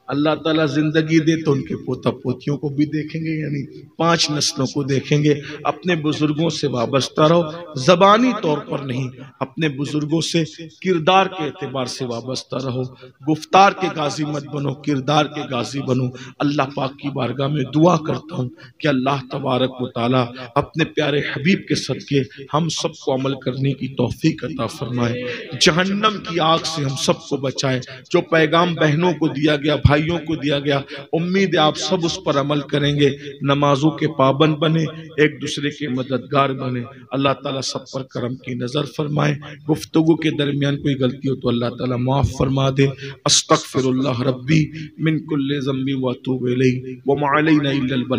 अल्लाह ताला जिंदगी दे तो उनके पोता पोतियों को भी देखेंगे, यानी 5 नस्लों को देखेंगे। अपने बुजुर्गों से वाबस्ता रहो, जबानी तौर पर नहीं, अपने बुजुर्गों से किरदार के एतबार से वाबस्ता रहो। गुफ्तार के गाजी मत बनो, किरदार के गाजी बनो। अल्लाह पाक की बारगाह में दुआ करता हूँ कि अल्लाह तबारक व तआला अपने प्यारे हबीब के सदके हम सबको अमल करने की तौफीक अता फरमाए, जहन्नम की आग से हम सबको बचाए। जो पैगाम बहनों को दिया गया, भाइयों को दिया गया, उम्मीद है आप सब उस पर अमल करेंगे, नमाजों के पाबंद बने, एक दूसरे के मददगार बने। अल्लाह ताला सब पर करम की नजर फरमाए। गुफ्तगू के दरमियान कोई गलती हो तो अल्लाह ताला माफ फरमा दे। अस्तगफिरुल्लाह रब्बी मिन कुल्लि ज़म्बि व अतूबु इलैहि व मा अलैना इल्लल बलाग।